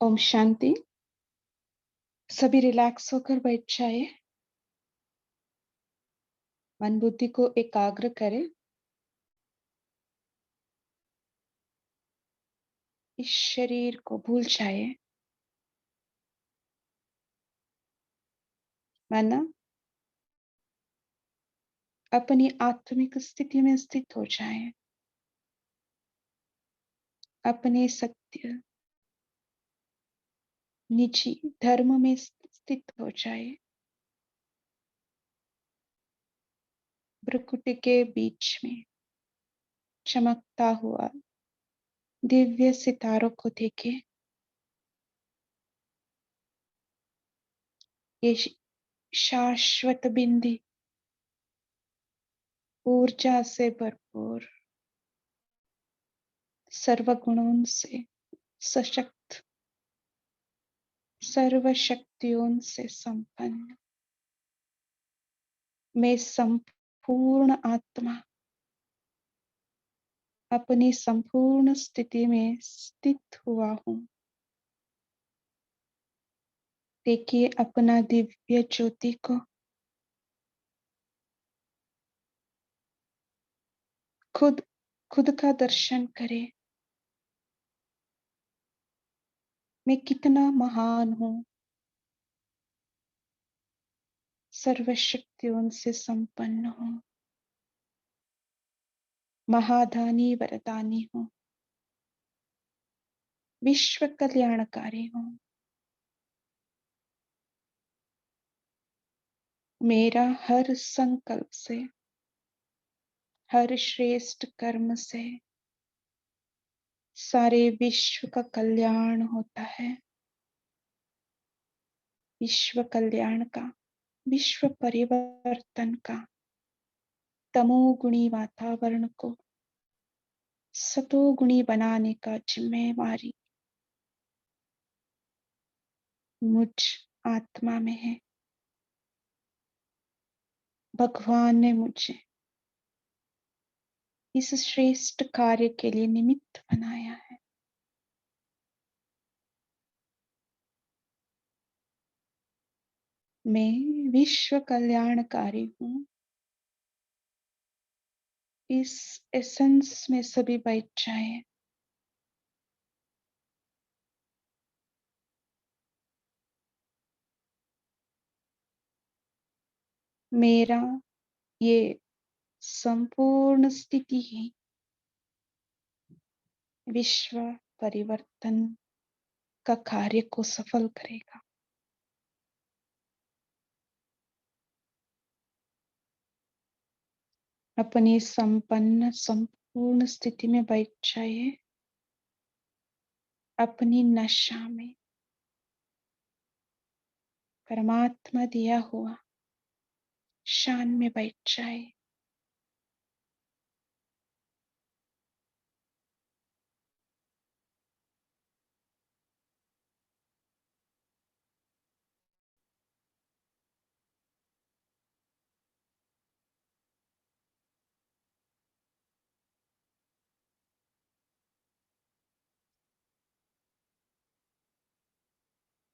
ओम शांति। सभी रिलैक्स होकर बैठ जाए। मन बुद्धि को एकाग्र करें। इस शरीर को भूल जाए। माना अपनी आत्मिक स्थिति में स्थित हो जाए। अपने सत्य निजी धर्म में स्थित हो जाए। भ्रुकुटी के बीच में चमकता हुआ दिव्य सितारों को देखे। ये शाश्वत बिंदी ऊर्जा से भरपूर, सर्वगुणों से सशक्त, सर्व शक्तियों से संपन्न, मैं संपूर्ण आत्मा अपनी संपूर्ण स्थिति में स्थित हुआ हूँ। देखिए अपना दिव्य ज्योति को खुद का दर्शन करें। मैं कितना महान हूँ, सर्वशक्तियों से संपन्न हूँ, महादानी वरदानी हूँ, विश्व कल्याणकारी हूँ। मेरा हर संकल्प से, हर श्रेष्ठ कर्म से सारे विश्व का कल्याण होता है। विश्व कल्याण का, विश्व परिवर्तन का, तमोगुणी वातावरण को सतोगुणी बनाने का जिम्मेवारी मुझ आत्मा में है। भगवान ने मुझे इस श्रेष्ठ कार्य के लिए निमित्त बनाया है। मैं विश्व कल्याणकारी हूँ। इस एसेंस में सभी बैठ जाए। मेरा ये संपूर्ण स्थिति ही विश्व परिवर्तन का कार्य को सफल करेगा। अपनी संपन्न संपूर्ण स्थिति में बैठ जाइए। अपनी नशा में परमात्मा दिया हुआ शान में बैठ जाए।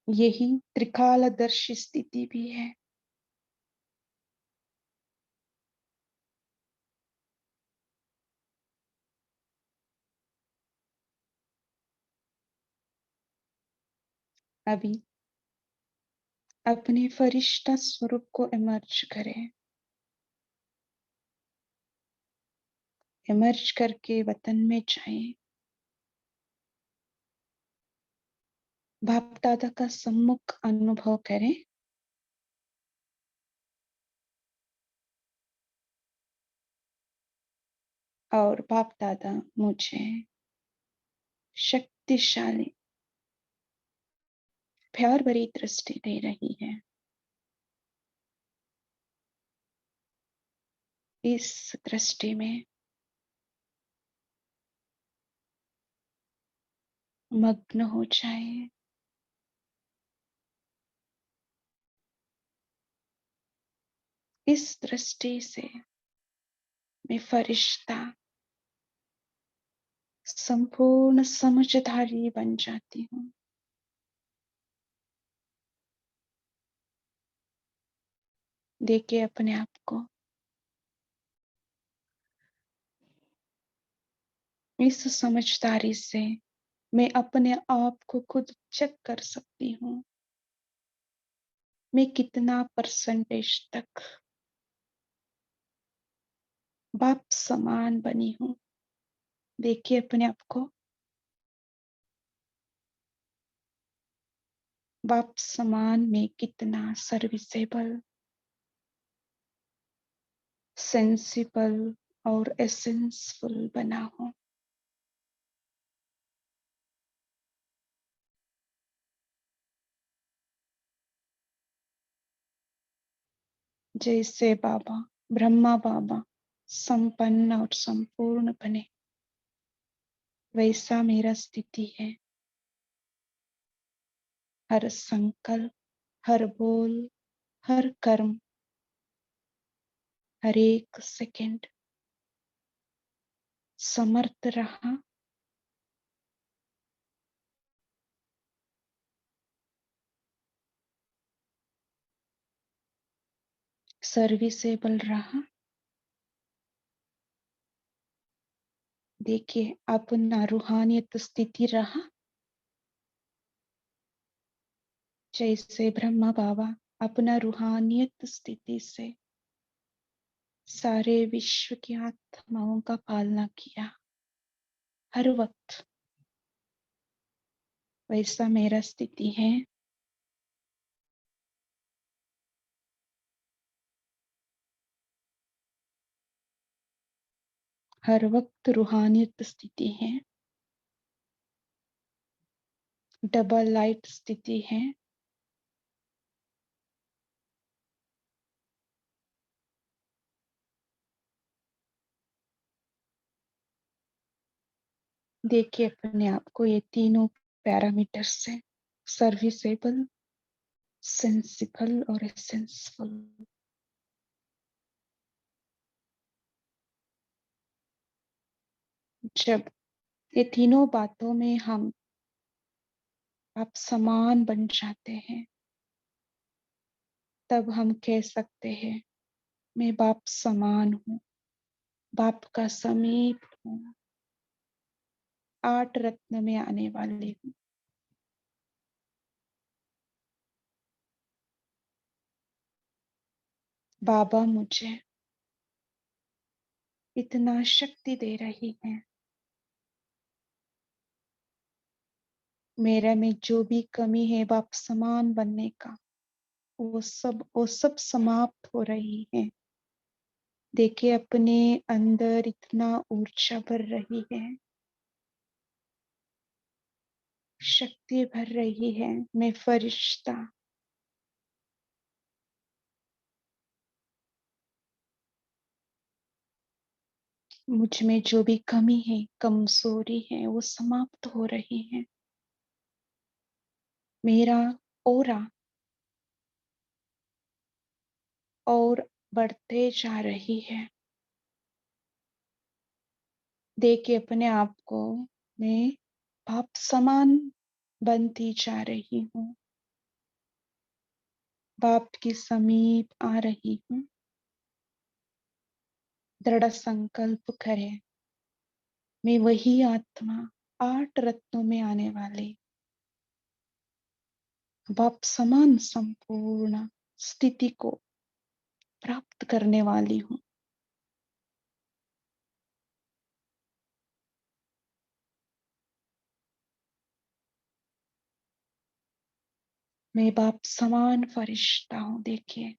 यही त्रिकालदर्शी स्थिति भी है। अभी अपने फरिश्ता स्वरूप को इमर्ज करें। इमर्ज करके वतन में जाएं। बाप दादा का सम्मुख अनुभव करें। और बाप दादा मुझे शक्तिशाली प्यार भरी दृष्टि दे रही है। इस दृष्टि में मग्न हो जाए। इस दृष्टि से मैं फरिश्ता संपूर्ण समझदारी बन जाती हूँ। देखिए अपने आप को। इस समझदारी से मैं अपने आप को खुद चेक कर सकती हूँ। मैं कितना परसेंटेज तक बाप समान बनी हूँ। देखिए अपने आप को। बाप समान में कितना सर्विसेबल, सेंसिबल और एसेंसफुल बना हूँ। जैसे बाबा, ब्रह्मा बाबा संपन्न और संपूर्ण बने, वैसा मेरा स्थिति है। हर संकल्प, हर बोल, हर कर्म, हर एक सेकंड समर्थ रहा, सर्विसेबल रहा। देखिए अपना रूहानियत स्थिति रहा। जैसे ब्रह्मा बाबा अपना रूहानियत स्थिति से सारे विश्व की आत्माओं का पालना किया हर वक्त, वैसा मेरा स्थिति है। हर वक्त रूहानियत स्थिति है, डबल लाइट स्थिति है। देखिए अपने आप को ये तीनों पैरामीटर से सर्विसेबल, सेंसिबल और एसेंसफुल। जब ये तीनों बातों में हम आप समान बन जाते हैं, तब हम कह सकते हैं मैं बाप समान हूँ, बाप का समीप हूँ, 8 रत्न में आने वाली हूँ। बाबा मुझे इतना शक्ति दे रही है। मेरे में जो भी कमी है बाप समान बनने का, वो सब समाप्त हो रही है। देखिए अपने अंदर इतना ऊर्जा भर रही है, शक्ति भर रही है। मैं फरिश्ता, मुझ में जो भी कमी है, कमजोरी है, वो समाप्त हो रही है। मेरा ओरा और बढ़ते जा रही है। देखिए अपने आप को, मैं बाप समान बनती जा रही हूँ, बाप के समीप आ रही हूँ। दृढ़ संकल्प करें, मैं वही आत्मा 8 रत्नों में आने वाले बाप समान संपूर्ण स्थिति को प्राप्त करने वाली हूँ। मैं बाप समान फरिश्ता हूँ। देखिए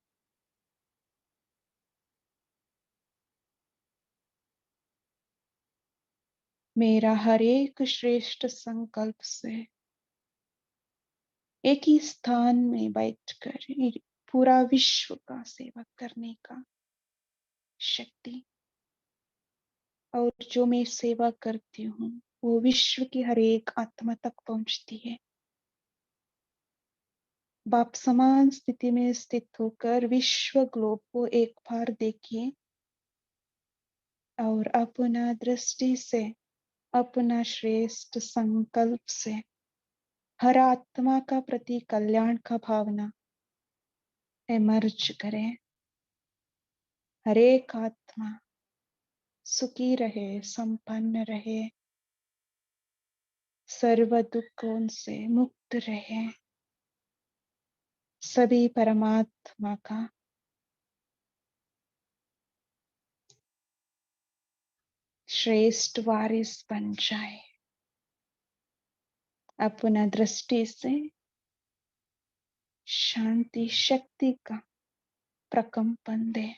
मेरा हर एक श्रेष्ठ संकल्प से एक ही स्थान में बैठकर पूरा विश्व का सेवा करने का शक्ति, और जो मैं सेवा करती हूँ वो विश्व की हर एक आत्मा तक पहुंचती है। बाप समान स्थिति में स्थित होकर विश्व ग्लोब को एक बार देखिए और अपना दृष्टि से, अपना श्रेष्ठ संकल्प से हर आत्मा का प्रति कल्याण का भावना एमर्ज करें। हर एक आत्मा सुखी रहे, संपन्न रहे, सर्व दुखों से मुक्त रहे। सभी परमात्मा का श्रेष्ठ वारिस बन जाए। अपना दृष्टि से शांति शक्ति का प्रकंपन दे।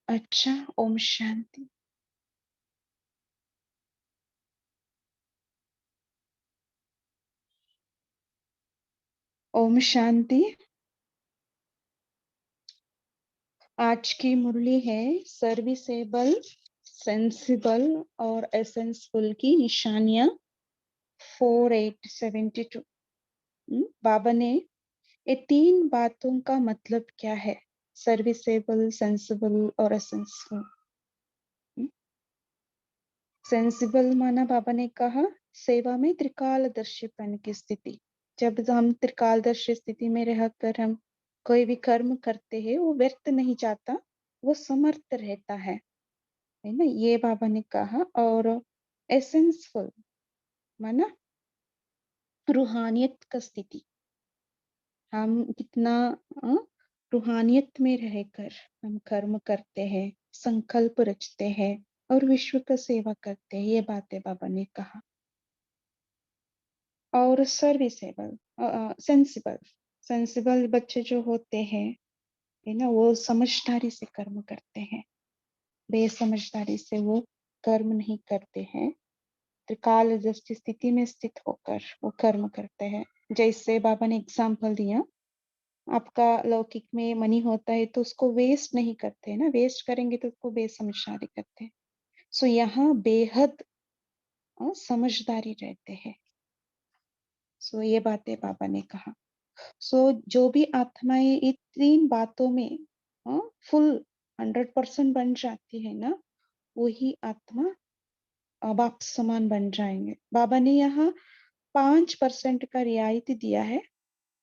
अच्छा, ओम शांति। ओम शांति। आज की मुरली है सर्विसेबल, सेंसिबल और एसेंसफुल की निशानियां 4872। बाबा ने ये तीन बातों का मतलब क्या है? सर्विसेबल, सेंसिबल और एसेंसफुल। सेंसिबल माना बाबा ने कहा सेवा में त्रिकालदर्शीपन की स्थिति। जब हम त्रिकालदर्शी स्थिति में रहकर हम कोई भी कर्म करते हैं, वो व्यर्थ नहीं जाता, वो समर्थ रहता है ना, ये बाबा ने कहा। और एसेंसफुल माना रूहानियत का स्थिति। हम कितना रूहानियत में रहकर हम कर्म करते हैं, संकल्प रचते हैं और विश्व का सेवा करते हैं, ये बातें बाबा ने कहा। और सर्विसेबल, सेंसिबल, सेंसिबल बच्चे जो होते हैं है ना, वो समझदारी से कर्म करते हैं, बेसमझदारी से वो कर्म नहीं करते हैं। त्रिकाल दृष्टि स्थिति में स्थित होकर वो कर्म करते हैं। जैसे बाबा ने एग्जाम्पल दिया, आपका लौकिक में मनी होता है तो उसको वेस्ट नहीं करते ना, वेस्ट करेंगे तो उसको बेसमझदारी करते हैं। सो यहाँ बेहद समझदारी रहते हैं। सो ये बातें बाबा ने कहा। सो जो भी आत्माएं इन तीन बातों में फुल 100% बन जाती है ना, वही आत्मा बाप समान बन जाएंगे। बाबा ने यहाँ 5% का रियायती दिया है।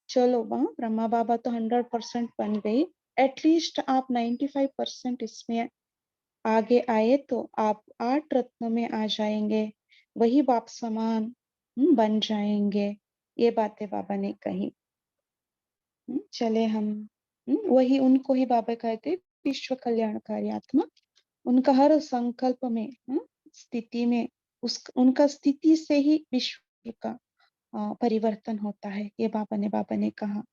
चलो ब्रह्मा बाबा तो 100% बन गई, एटलीस्ट आप 95% इसमें आगे आए तो आप 8 रत्नों में आ जाएंगे, वही बाप समान बन जाएंगे। ये बातें बाबा ने कही। चले हम वही उनको ही बाबा कहते विश्व कल्याणकारी आत्मा। उनका हर संकल्प में स्थिति में उनका स्थिति से ही विश्व का परिवर्तन होता है, ये बाबा ने कहा।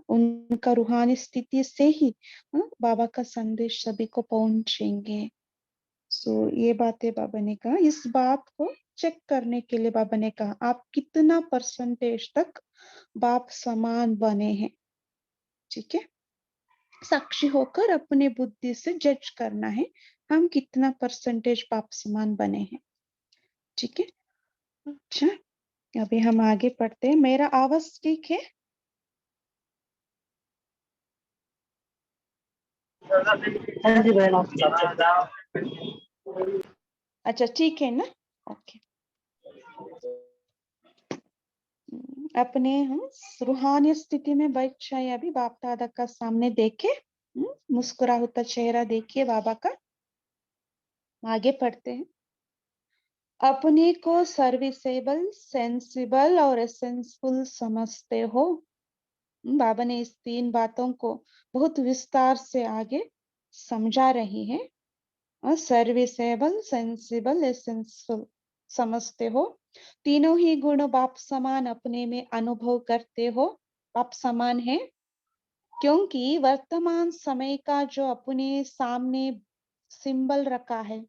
उनका रूहानी स्थिति से ही बाबा का संदेश सभी को पहुंचेंगे। सो ये बातें बाबा ने कहा। इस बात को चेक करने के लिए बाबा ने कहा आप कितना परसेंटेज तक बाप समान बने हैं। ठीक है, साक्षी होकर अपने बुद्धि से जज करना है हम कितना परसेंटेज बाप समान बने हैं। ठीक है, अच्छा अभी हम आगे पढ़ते हैं। मेरा आवाज ठीक है? हाँ जी बहन, अच्छा ठीक है ना, ओके। अपने हम रूहानी स्थिति में बैठ जाए। अभी बाप दादा का सामने देखे, मुस्कुरा होता चेहरा देखिए बाबा का। आगे पढ़ते हैं। अपने को सर्विसेबल, सेंसिबल और एसेंसफुल समझते हो। बाबा ने इस तीन बातों को बहुत विस्तार से आगे समझा रही है। सर्विसेबल, सेंसिबल, एसेंसफुल समझते हो। तीनों ही गुण बाप समान अपने में अनुभव करते हो। बाप समान है क्योंकि वर्तमान समय का जो अपने सामने सिंबल रखा है,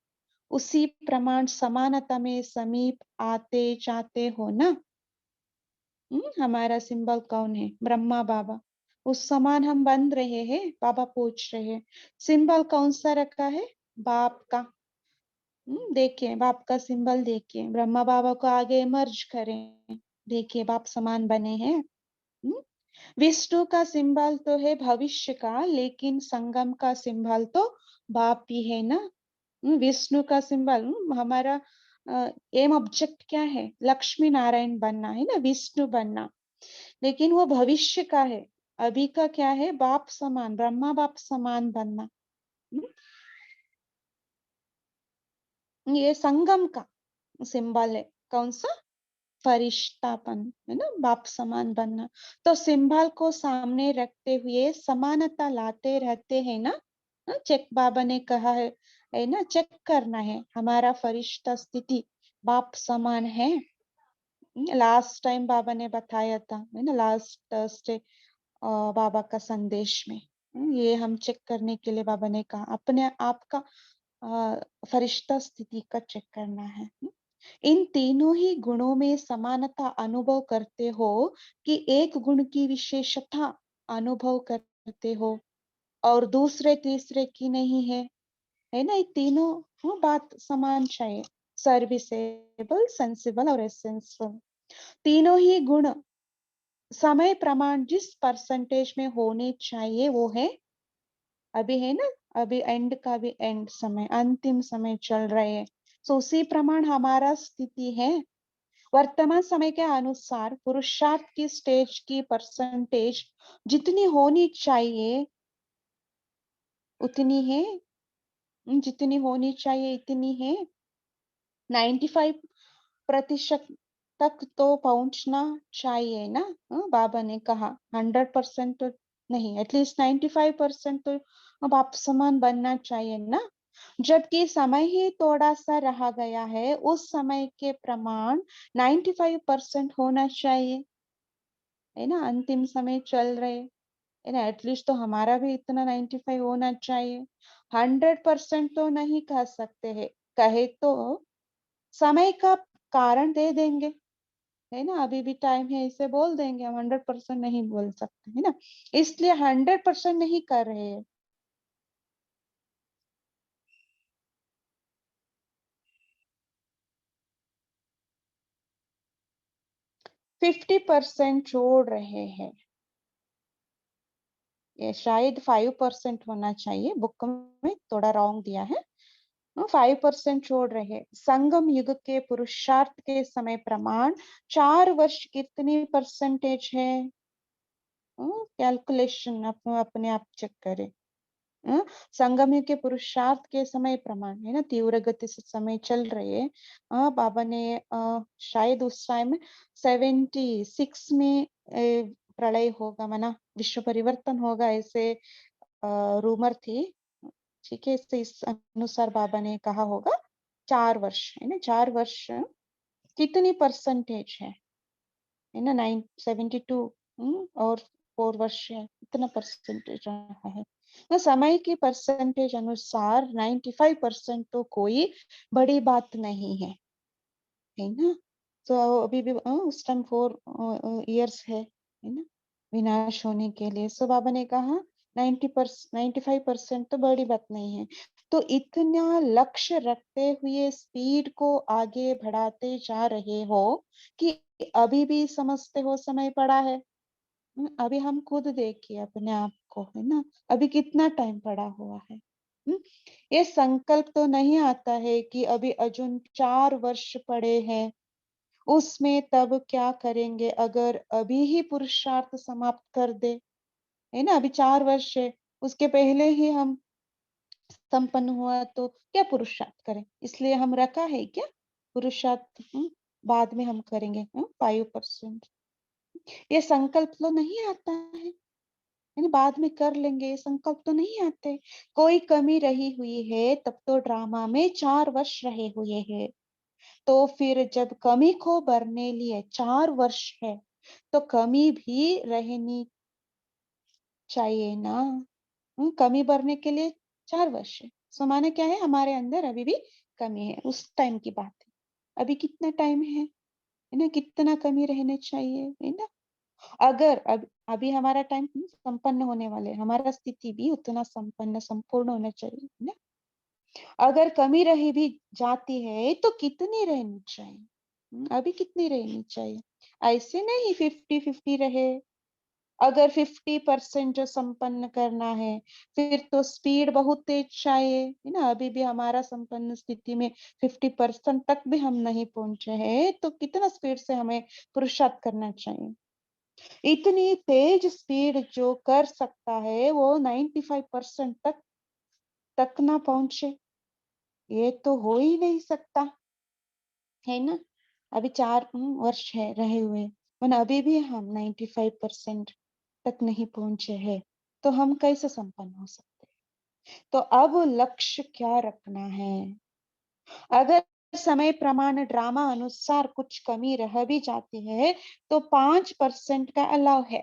उसी प्रमाण समानता में समीप आते जाते हो ना। हमारा सिंबल कौन है? ब्रह्मा बाबा। उस समान हम बन रहे हैं, बाबा पूछ रहे हैं सिंबल कौन सा रखा है? बाप का। देखिए बाप का सिंबल, देखिए ब्रह्मा बाबा को आगे मर्ज करें, देखिए बाप समान बने हैं। विष्णु का सिंबल तो है भविष्य का, लेकिन संगम का सिंबल तो बाप ही है ना। विष्णु का सिंबल हमारा एम ऑब्जेक्ट क्या है? लक्ष्मी नारायण बनना है ना, विष्णु बनना। लेकिन वो भविष्य का है। अभी का क्या है? बाप समान, ब्रह्मा बाप समान बनना। हम्म, ये संगम का सिंबल है। कौन सा? फरिश्तापन, है ना, बाप समान बनना। तो सिंबल को सामने रखते हुए समानता लाते रहते हैं ना। चेक बाबा ने कहा है ना, चेक करना है हमारा फरिश्ता स्थिति बाप समान है। लास्ट टाइम बाबा ने बताया था, है ना, लास्ट थर्सडे बाबा का संदेश में। ये हम चेक करने के लिए बाबा ने कहा अपने आप का फरिश्ता स्थिति का चेक करना है। इन तीनों ही गुणों में समानता अनुभव करते हो कि एक गुण की विशेषता अनुभव करते हो और दूसरे तीसरे की नहीं है ना। ये तीनों बात समान चाहिए। सर्विसेबल, सेंसिबल और एसेंशियल, तीनों ही गुण समय प्रमाण जिस परसेंटेज में होने चाहिए वो है। अभी है ना, अभी एंड का भी एंड समय, अंतिम समय चल रहे हैं। सो उसी प्रमाण हमारा स्थिति है। वर्तमान समय के अनुसार पुरुषार्थ की स्टेज की परसेंटेज जितनी होनी चाहिए उतनी है। जितनी होनी चाहिए इतनी है। 95% तक तो पहुंचना चाहिए ना। बाबा ने कहा 100% तो नहीं, एटलीस्ट 95% तो बाप समान बनना चाहिए ना। जबकि समय ही थोड़ा सा रहा गया है, उस समय के प्रमाण 95% होना चाहिए, है ना। अंतिम समय चल रहे, है ना, एटलीस्ट तो हमारा भी इतना 95 होना चाहिए। 100% तो नहीं कह सकते हैं। कहे तो समय का कारण दे देंगे, है ना, अभी भी टाइम है इसे बोल देंगे। हम 100% नहीं बोल सकते, है ना, इसलिए 100% नहीं कर रहे हैं। 50% छोड़ रहे हैं। ये शायद 5% होना चाहिए, बुक में थोड़ा रॉन्ग दिया है। 5% छोड़ रहे। संगम युग के पुरुषार्थ के समय प्रमाण 4 वर्ष कितनी परसेंटेज है? कैलकुलेशन अपने आप चेक करें। संगम युग के पुरुषार्थ के समय प्रमाण, है ना, तीव्र गति से समय चल रहे हैं। बाबा ने शायद उस टाइम 76 में प्रलय होगा, माना विश्व परिवर्तन होगा, ऐसे रूमर थी। ठीक है, इस अनुसार बाबा ने कहा होगा 4 वर्ष, है ना, 4 वर्ष कितनी परसेंटेज है ना, 972। और 4 वर्ष है, कितना परसेंटेज रहा है। तो समय की परसेंटेज अनुसार 95% तो कोई बड़ी बात नहीं है ना। तो अभी भी उस टाइम 4 इयर्स है ना, विनाश होने के लिए। सो बाबा ने कहा 95% तो बड़ी बात नहीं है। तो इतना लक्ष्य रखते हुए स्पीड को आगे बढ़ाते जा रहे हो कि अभी भी समझते हो समय पड़ा है। अभी हम खुद देखिए अपने आप को, है ना, अभी कितना टाइम पड़ा हुआ है। ये संकल्प तो नहीं आता है कि अभी अजून 4 वर्ष पड़े हैं, उसमें तब क्या करेंगे अगर अभी ही पुरुषार्थ समाप्त कर दे, है ना। अभी 4 वर्ष है, उसके पहले ही हम संपन्न हुआ तो क्या पुरुषार्थ करें? इसलिए हम रखा है क्या पुरुषार्थ? बाद में हम करेंगे 5%। ये संकल्प तो नहीं आता है, यानी बाद में कर लेंगे, ये संकल्प तो नहीं आते। कोई कमी रही हुई है तब तो ड्रामा में 4 वर्ष रहे हुए हैं। तो फिर जब कमी को भरने लिए 4 वर्ष है तो कमी भी रहनी चाहिए ना। कमी भरने के लिए 4 वर्ष है, सो माने क्या है, हमारे अंदर अभी भी कमी है। उस टाइम की बात है, अभी कितना टाइम है ना, कितना कमी रहने चाहिए, है ना। अगर अभी हमारा टाइम संपन्न होने वाले, हमारा स्थिति भी उतना संपन्न संपूर्ण होना चाहिए, है ना। अगर कमी रही भी जाती है तो कितनी रहनी चाहिए? अभी कितनी रहनी चाहिए? ऐसे नहीं 50-50 रहे, अगर 50% जो संपन्न करना है, फिर तो स्पीड बहुत तेज चाहिए, है ना? अभी भी हमारा संपन्न स्थिति में 50% तक भी हम नहीं पहुंचे हैं, तो कितना स्पीड से हमें पुरुषार्थ करना चाहिए? इतनी तेज स्पीड जो कर सकता है, वो 95% तक ना पहुंचे, ये तो हो ही नहीं सकता, है ना? अभी 4 वर्ष है रहे हुए, और अभी भी हम 95% तक नहीं पहुंचे हैं, तो हम कैसे संपन्न हो सकते हैं? तो अब लक्ष्य क्या रखना है? अगर समय प्रमाण ड्रामा अनुसार कुछ कमी रह भी जाती है, तो 5% का अलाव है।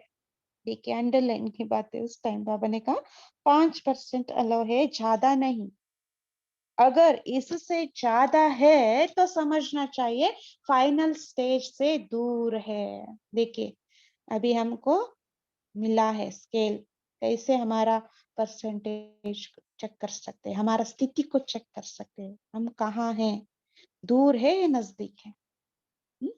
देखिए, अंडरलाइन की बात है, उस टाइम बाबा ने कहा 5% अलाव है, ज्यादा नहीं। अगर इससे ज्यादा है तो समझना चाहिए फाइनल स्टेज से दूर है। देखिए, अभी हमको मिला है स्केल, कैसे हमारा परसेंटेज चेक कर सकते हैं, हमारा स्थिति को चेक कर सकते हैं, हम कहाँ हैं, दूर है या नजदीक है। हम्म?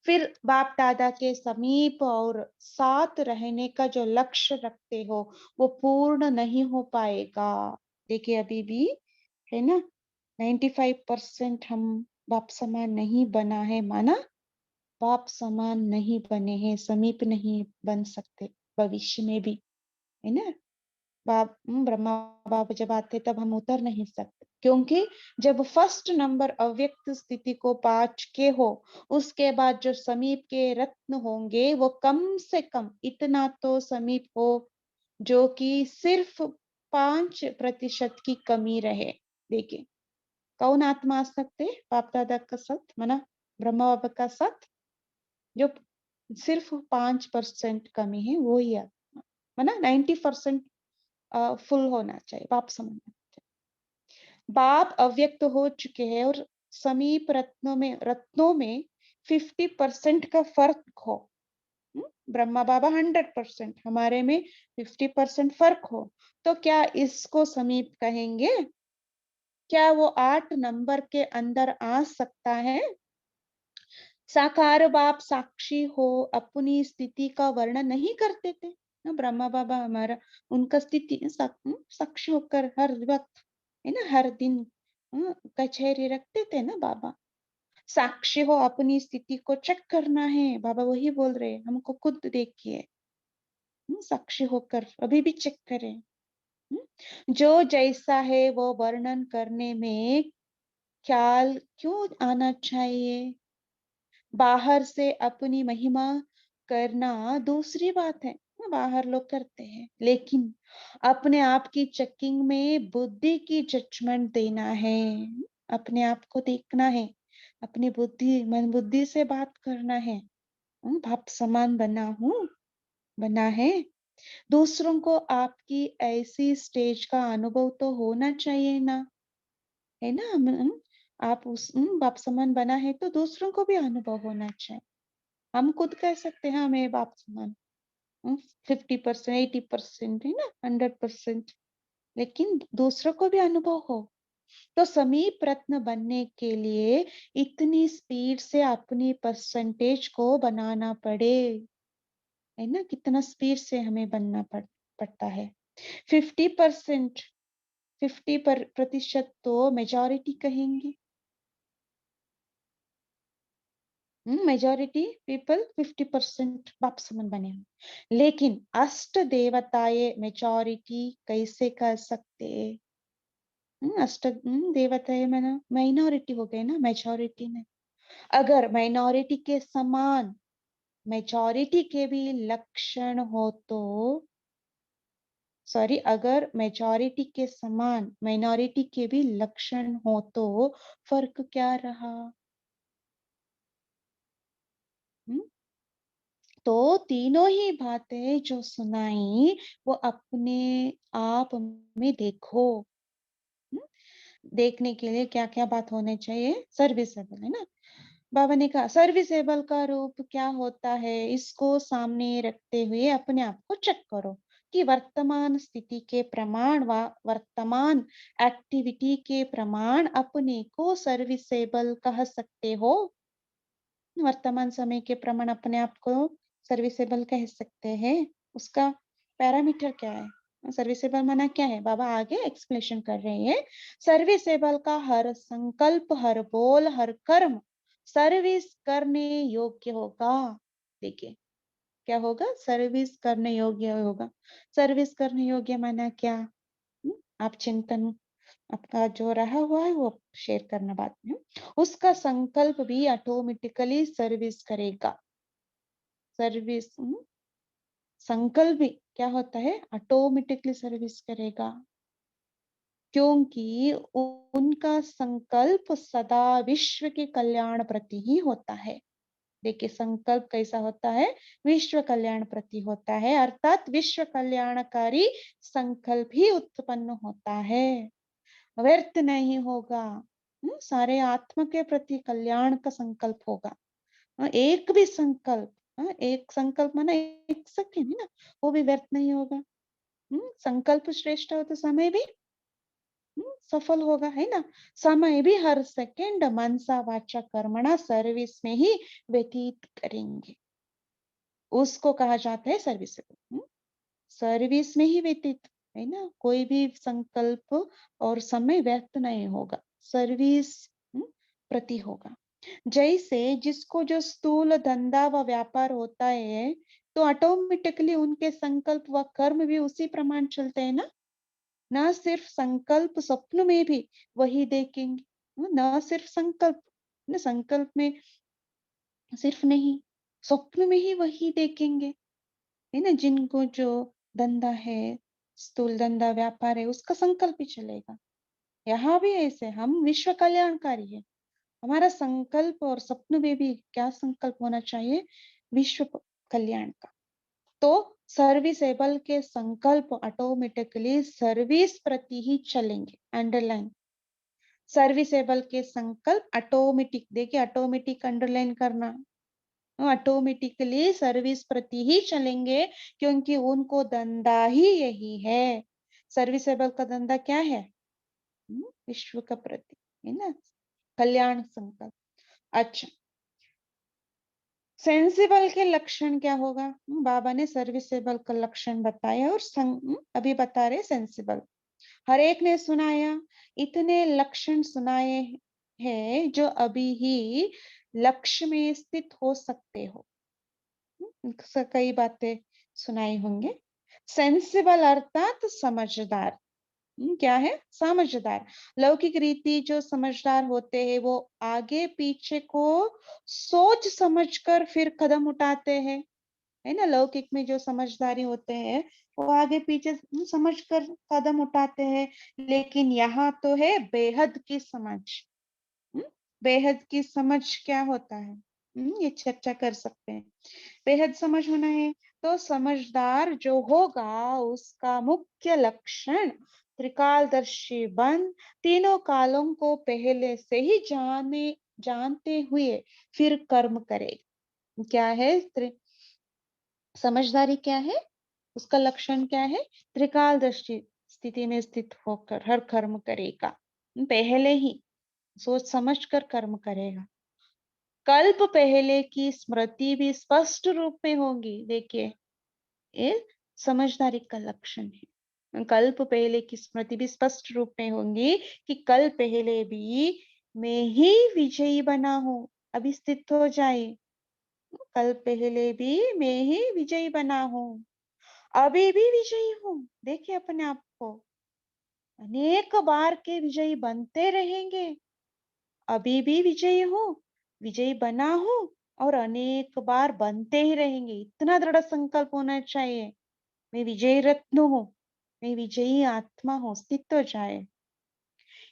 फिर बाप दादा के समीप और साथ रहने का जो लक्ष्य रखते हो, वो पूर्ण नहीं हो पाएगा। देखिए, अभी भी है ना, 95% हम बाप समान नहीं बना है, माना बाप समान नहीं बने हैं, समीप नहीं बन सकते भविष्य में भी, है ना? ब्रह्मा बाप जब आते तब हम उतर नहीं सकते, क्योंकि जब फर्स्ट नंबर अव्यक्त स्थिति को पा चुके हो, उसके बाद जो समीप के रत्न होंगे, वो कम से कम इतना तो समीप हो जो कि सिर्फ 5% की कमी रहे। देखिए, कौन आत्मा आ सकते बाप दादा का साथ, माना ब्रह्मा बाबा का साथ, जो सिर्फ 5% कमी है, वो ही आत्मा, माना 90% फुल होना चाहिए, बाप समान। बाप अव्यक्त हो चुके हैं और समीप रत्नों में 50% का फर्क हो। ब्रह्मा बाबा 100%, हमारे में 50% फर्क हो, तो क्या इसको समीप कहेंगे? क्या वो 8 नंबर के अंदर आ सकता है? साकार बाप साक्षी हो अपनी स्थिति का वर्णन नहीं करते थे ना ब्रह्मा बाबा हमारा, उनका स्थिति साक्षी होकर हर वक्त, है ना, हर दिन कचहरी रखते थे ना बाबा। साक्षी हो अपनी स्थिति को चेक करना है, बाबा वही बोल रहे हैं, हमको खुद देखिए, साक्षी होकर अभी भी चेक करें। जो जैसा है वो वर्णन करने में ख्याल क्यों आना चाहिए? बाहर से अपनी महिमा करना दूसरी बात है, बाहर लोग करते हैं, लेकिन अपने आप की चेकिंग में बुद्धि की जजमेंट देना है, अपने आप को देखना है, अपनी बुद्धि मन बुद्धि से बात करना है। बाप समान बना है। दूसरों को आपकी ऐसी स्टेज का अनुभव तो होना चाहिए ना, है ना? आप उस बाप समान बना है तो दूसरों को भी अनुभव होना चाहिए। हम खुद कह सकते हैं हमें बाप समान 50%, 80%, है ना, 100%, लेकिन दूसरों को भी अनुभव हो, तो समीप रत्न बनने के लिए इतनी स्पीड से अपनी परसेंटेज को बनाना पड़े, है ना? कितना स्पीड से हमें बनना पड़ता है। 50%, 50% तो मेजॉरिटी कहेंगे। मेजॉरिटी पीपल 50% बाप समन बने हैं, लेकिन अष्ट देवताएं मेजॉरिटी कैसे कर सकते? अष्ट देवताएं माना माइनॉरिटी हो गए ना, मेजॉरिटी नहीं। अगर माइनॉरिटी के समान मेजॉरिटी के भी लक्षण हो तो, सॉरी, अगर मेजॉरिटी के समान माइनॉरिटी के भी लक्षण हो तो फर्क क्या रहा? हम्म? तो तीनों ही बातें जो सुनाई, वो अपने आप में देखो। हम्म? देखने के लिए क्या क्या बात होने चाहिए? सर्विसेबल, है ना? बाबा ने कहा सर्विसेबल का रूप क्या होता है, इसको सामने रखते हुए अपने आप को चेक करो कि वर्तमान स्थिति के प्रमाण व वर्तमान एक्टिविटी के प्रमाण अपने को सर्विसेबल कह सकते हो। वर्तमान समय के प्रमाण अपने आप को सर्विसेबल कह सकते हैं। उसका पैरामीटर क्या है? सर्विसेबल माना क्या है? बाबा आगे एक्सप्लेनेशन कर रहे हैं। सर्विसेबल का हर संकल्प, हर बोल, हर कर्म सर्विस करने योग्य होगा। देखिए क्या होगा? सर्विस करने योग्य होगा। सर्विस करने योग्य माना क्या? आप चिंतन आपका जो रहा हुआ है वो शेयर करना बाद में। उसका संकल्प भी ऑटोमेटिकली सर्विस करेगा। सर्विस संकल्प भी क्या होता है? ऑटोमेटिकली सर्विस करेगा, क्योंकि उनका संकल्प सदा विश्व के कल्याण प्रति ही होता है। देखिए संकल्प कैसा होता है? विश्व कल्याण प्रति होता है, अर्थात विश्व कल्याणकारी संकल्प ही उत्पन्न होता है, व्यर्थ नहीं होगा। सारे आत्मा के प्रति कल्याण का संकल्प होगा। एक भी संकल्प, एक संकल्प माना एक सेकंड है ना, वो भी व्यर्थ नहीं होगा। संकल्प श्रेष्ठ हो तो समय भी सफल होगा, है ना। समय भी हर सेकंड मनसा वाचा कर्मणा सर्विस में ही व्यतीत करेंगे, उसको कहा जाता है सर्विसेबल। सर्विस में ही व्यतीत, है ना। कोई भी संकल्प और समय व्यर्थ नहीं होगा, सर्विस प्रति होगा। जैसे जिसको जो स्थूल धंधा व व्यापार होता है, तो ऑटोमेटिकली उनके संकल्प व कर्म भी उसी प्रमाण चलते हैं ना। ना सिर्फ संकल्प, स्वप्न में भी वही देखेंगे। ना सिर्फ संकल्प, ना संकल्प में सिर्फ नहीं, स्वप्न में ही वही देखेंगे, है ना। जिनको जो धंधा है, स्थूल धंधा व्यापार है, उसका संकल्प ही चलेगा। यहाँ भी ऐसे हम विश्व कल्याणकारी है, हमारा संकल्प और स्वप्न में भी क्या संकल्प होना चाहिए? विश्व कल्याण का। तो सर्विसेबल के संकल्प ऑटोमेटिकली सर्विस प्रति ही चलेंगे। अंडरलाइन, सर्विसेबल के संकल्प ऑटोमेटिक, देखिए ऑटोमेटिक अंडरलाइन करना, ऑटोमेटिकली सर्विस प्रति ही चलेंगे, क्योंकि उनको धंधा ही यही है। सर्विसेबल का धंधा क्या है? विश्व का प्रति, है ना, कल्याण संकल्प। अच्छा, सेंसिबल के लक्षण क्या होगा? बाबा ने सर्विसेबल का लक्षण बताया और अभी बता रहे सेंसिबल। हर एक ने सुनाया, इतने लक्षण सुनाए हैं जो अभी ही लक्ष्य में स्थित हो सकते हो। कई बातें सुनाई होंगे। सेंसिबल अर्थात समझदार। क्या है? समझदार। लौकिक रीति जो समझदार होते हैं वो आगे पीछे को सोच समझकर फिर कदम उठाते हैं, है ना। लौकिक में जो समझदारी होते हैं वो आगे पीछे समझ कर कदम उठाते हैं, लेकिन यहाँ तो है बेहद की समझ। हम्म, बेहद की समझ क्या होता है? ये चर्चा कर सकते हैं। बेहद समझ होना है तो समझदार जो होगा उसका मुख्य लक्षण त्रिकालदर्शी बन, तीनों कालों को पहले से ही जानते हुए फिर कर्म करे। क्या है समझदारी? क्या है उसका लक्षण? क्या है? त्रिकालदर्शी स्थिति में स्थित होकर हर कर्म करेगा, पहले ही सोच समझ कर कर्म करेगा। कल्प पहले की स्मृति भी स्पष्ट रूप में होगी। देखिए ये समझदारी का लक्षण है। कल्प पहले की स्मृति भी स्पष्ट रूप में होंगी कि कल पहले भी मैं ही विजयी बना हूं, अभी स्थित हो जाए। कल पहले भी मैं ही विजयी बना हूं, अभी भी विजयी हूं। देखिए अपने आप को, अनेक बार के विजयी बनते रहेंगे। अभी भी विजयी हूँ, विजयी बना हूँ, और अनेक बार बनते ही रहेंगे। इतना दृढ़ संकल्प होना चाहिए। मैं विजयी रत्न हूँ, मैं विजयी आत्मा हूँ, स्थित हो जाए।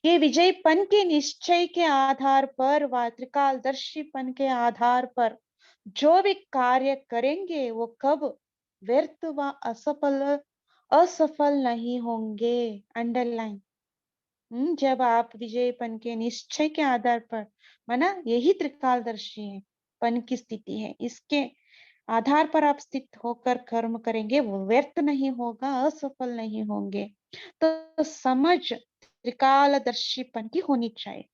ये विजयीपन के निश्चय के आधार पर व त्रिकालदर्शीपन के आधार पर जो भी कार्य करेंगे वो कब व्यर्थ व असफल नहीं होंगे। अंडरलाइन। जब आप विजयपन के निश्चय के आधार पर, माना यही त्रिकालदर्शी है, पन की स्थिति है, इसके आधार पर आप स्थित होकर कर्म करेंगे, वो व्यर्थ नहीं होगा, असफल नहीं होंगे। तो समझ त्रिकालदर्शीपन की होनी चाहिए।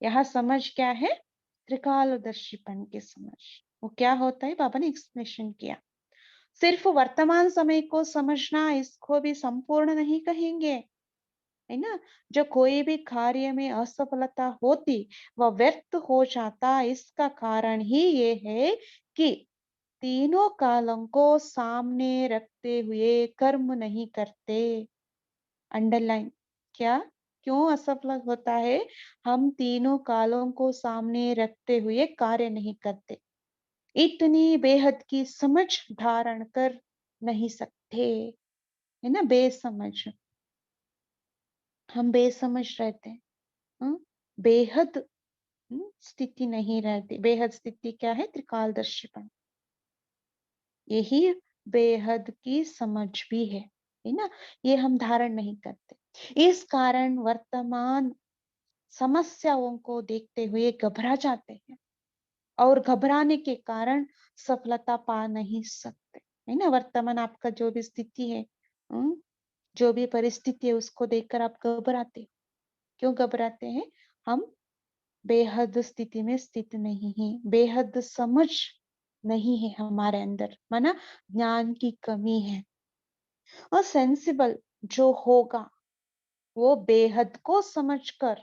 यह समझ क्या है? त्रिकालदर्शीपन की समझ। वो क्या होता है? बाबा ने एक्सप्लेनेशन किया। सिर्फ वर्तमान समय को समझना इसको भी संपूर्ण नहीं कहेंगे, है ना? जो कोई भी कार्य में असफलता होती वह व्यर्थ हो जाता, इसका कारण ही ये है कि तीनों कालों को सामने रखते हुए कर्म नहीं करते। अंडरलाइन, क्या? क्यों असफल होता है? हम तीनों कालों को सामने रखते हुए कार्य नहीं करते। इतनी बेहद की समझ धारण कर नहीं सकते, है ना? बेसमझ, हम बेसमझ रहते हैं। बेहद स्थिति नहीं रहती। बेहद स्थिति क्या है? त्रिकालदर्शीपन। यही बेहद की समझ भी है ना? ये हम धारण नहीं करते। इस कारण वर्तमान समस्याओं को देखते हुए घबरा जाते हैं और घबराने के कारण सफलता पा नहीं सकते, है ना? वर्तमान आपका जो भी स्थिति है, जो भी परिस्थिति है, उसको देखकर आप घबराते हो। क्यों घबराते हैं? हम बेहद स्थिति में स्थित नहीं है, बेहद समझ नहीं है हमारे अंदर, माना ज्ञान की कमी है। और सेंसिबल जो होगा वो बेहद को समझकर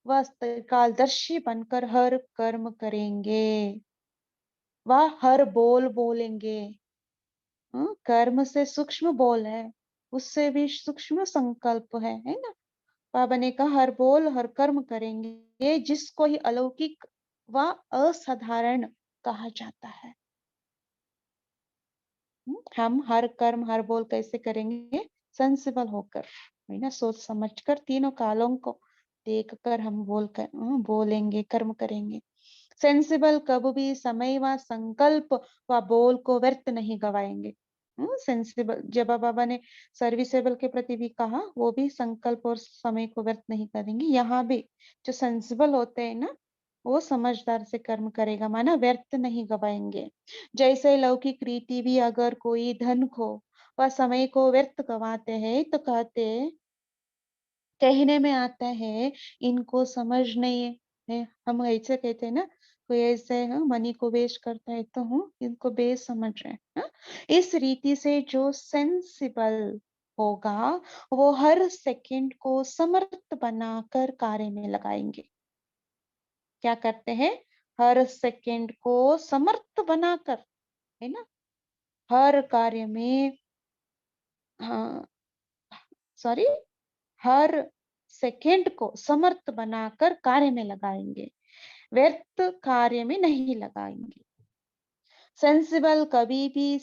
वह त्रिकालदर्शी बनकर हर कर्म करेंगे, वह हर बोल बोलेंगे। कर्म से सूक्ष्म बोल है, उससे भी सूक्ष्म संकल्प है ना? बाबा ने कहा हर बोल हर कर्म करेंगे, जिसको ही अलौकिक व असाधारण कहा जाता है। हम हर कर्म हर बोल कैसे करेंगे? सेंसिबल होकर, है ना? सोच समझकर तीनों कालों को देखकर हम बोलेंगे, कर्म करेंगे। सेंसिबल कभी भी समय व संकल्प व बोल को व्यर्थ नहीं गवाएंगे। सेंसिबल, जब बाबा ने सर्विसेबल के प्रति भी कहा, वो भी संकल्प और समय को व्यर्थ नहीं करेंगे। यहाँ भी जो सेंसिबल होते हैं ना, वो समझदार से कर्म करेगा, माना व्यर्थ नहीं गवाएंगे। जैसे लौकिक रीति भी अगर कोई धन को व समय को व्यर्थ गवाते हैं तो कहने में आता है इनको समझ नहीं है। हम ऐसे कहते हैं ना, कोई ऐसे है मनी को वेस्ट करता है तो इनको बेसमझ है। इस रीति से जो सेंसिबल होगा वो हर सेकंड को समर्थ बनाकर कार्य में लगाएंगे। क्या करते हैं? हर सेकंड को समर्थ बनाकर, है ना, हर कार्य में, हाँ, सॉरी, हर सेकंड को समर्थ बनाकर कार्य में लगाएंगे, व्यर्थ कार्य में नहीं लगाएंगे। सेंसिबल कभी भी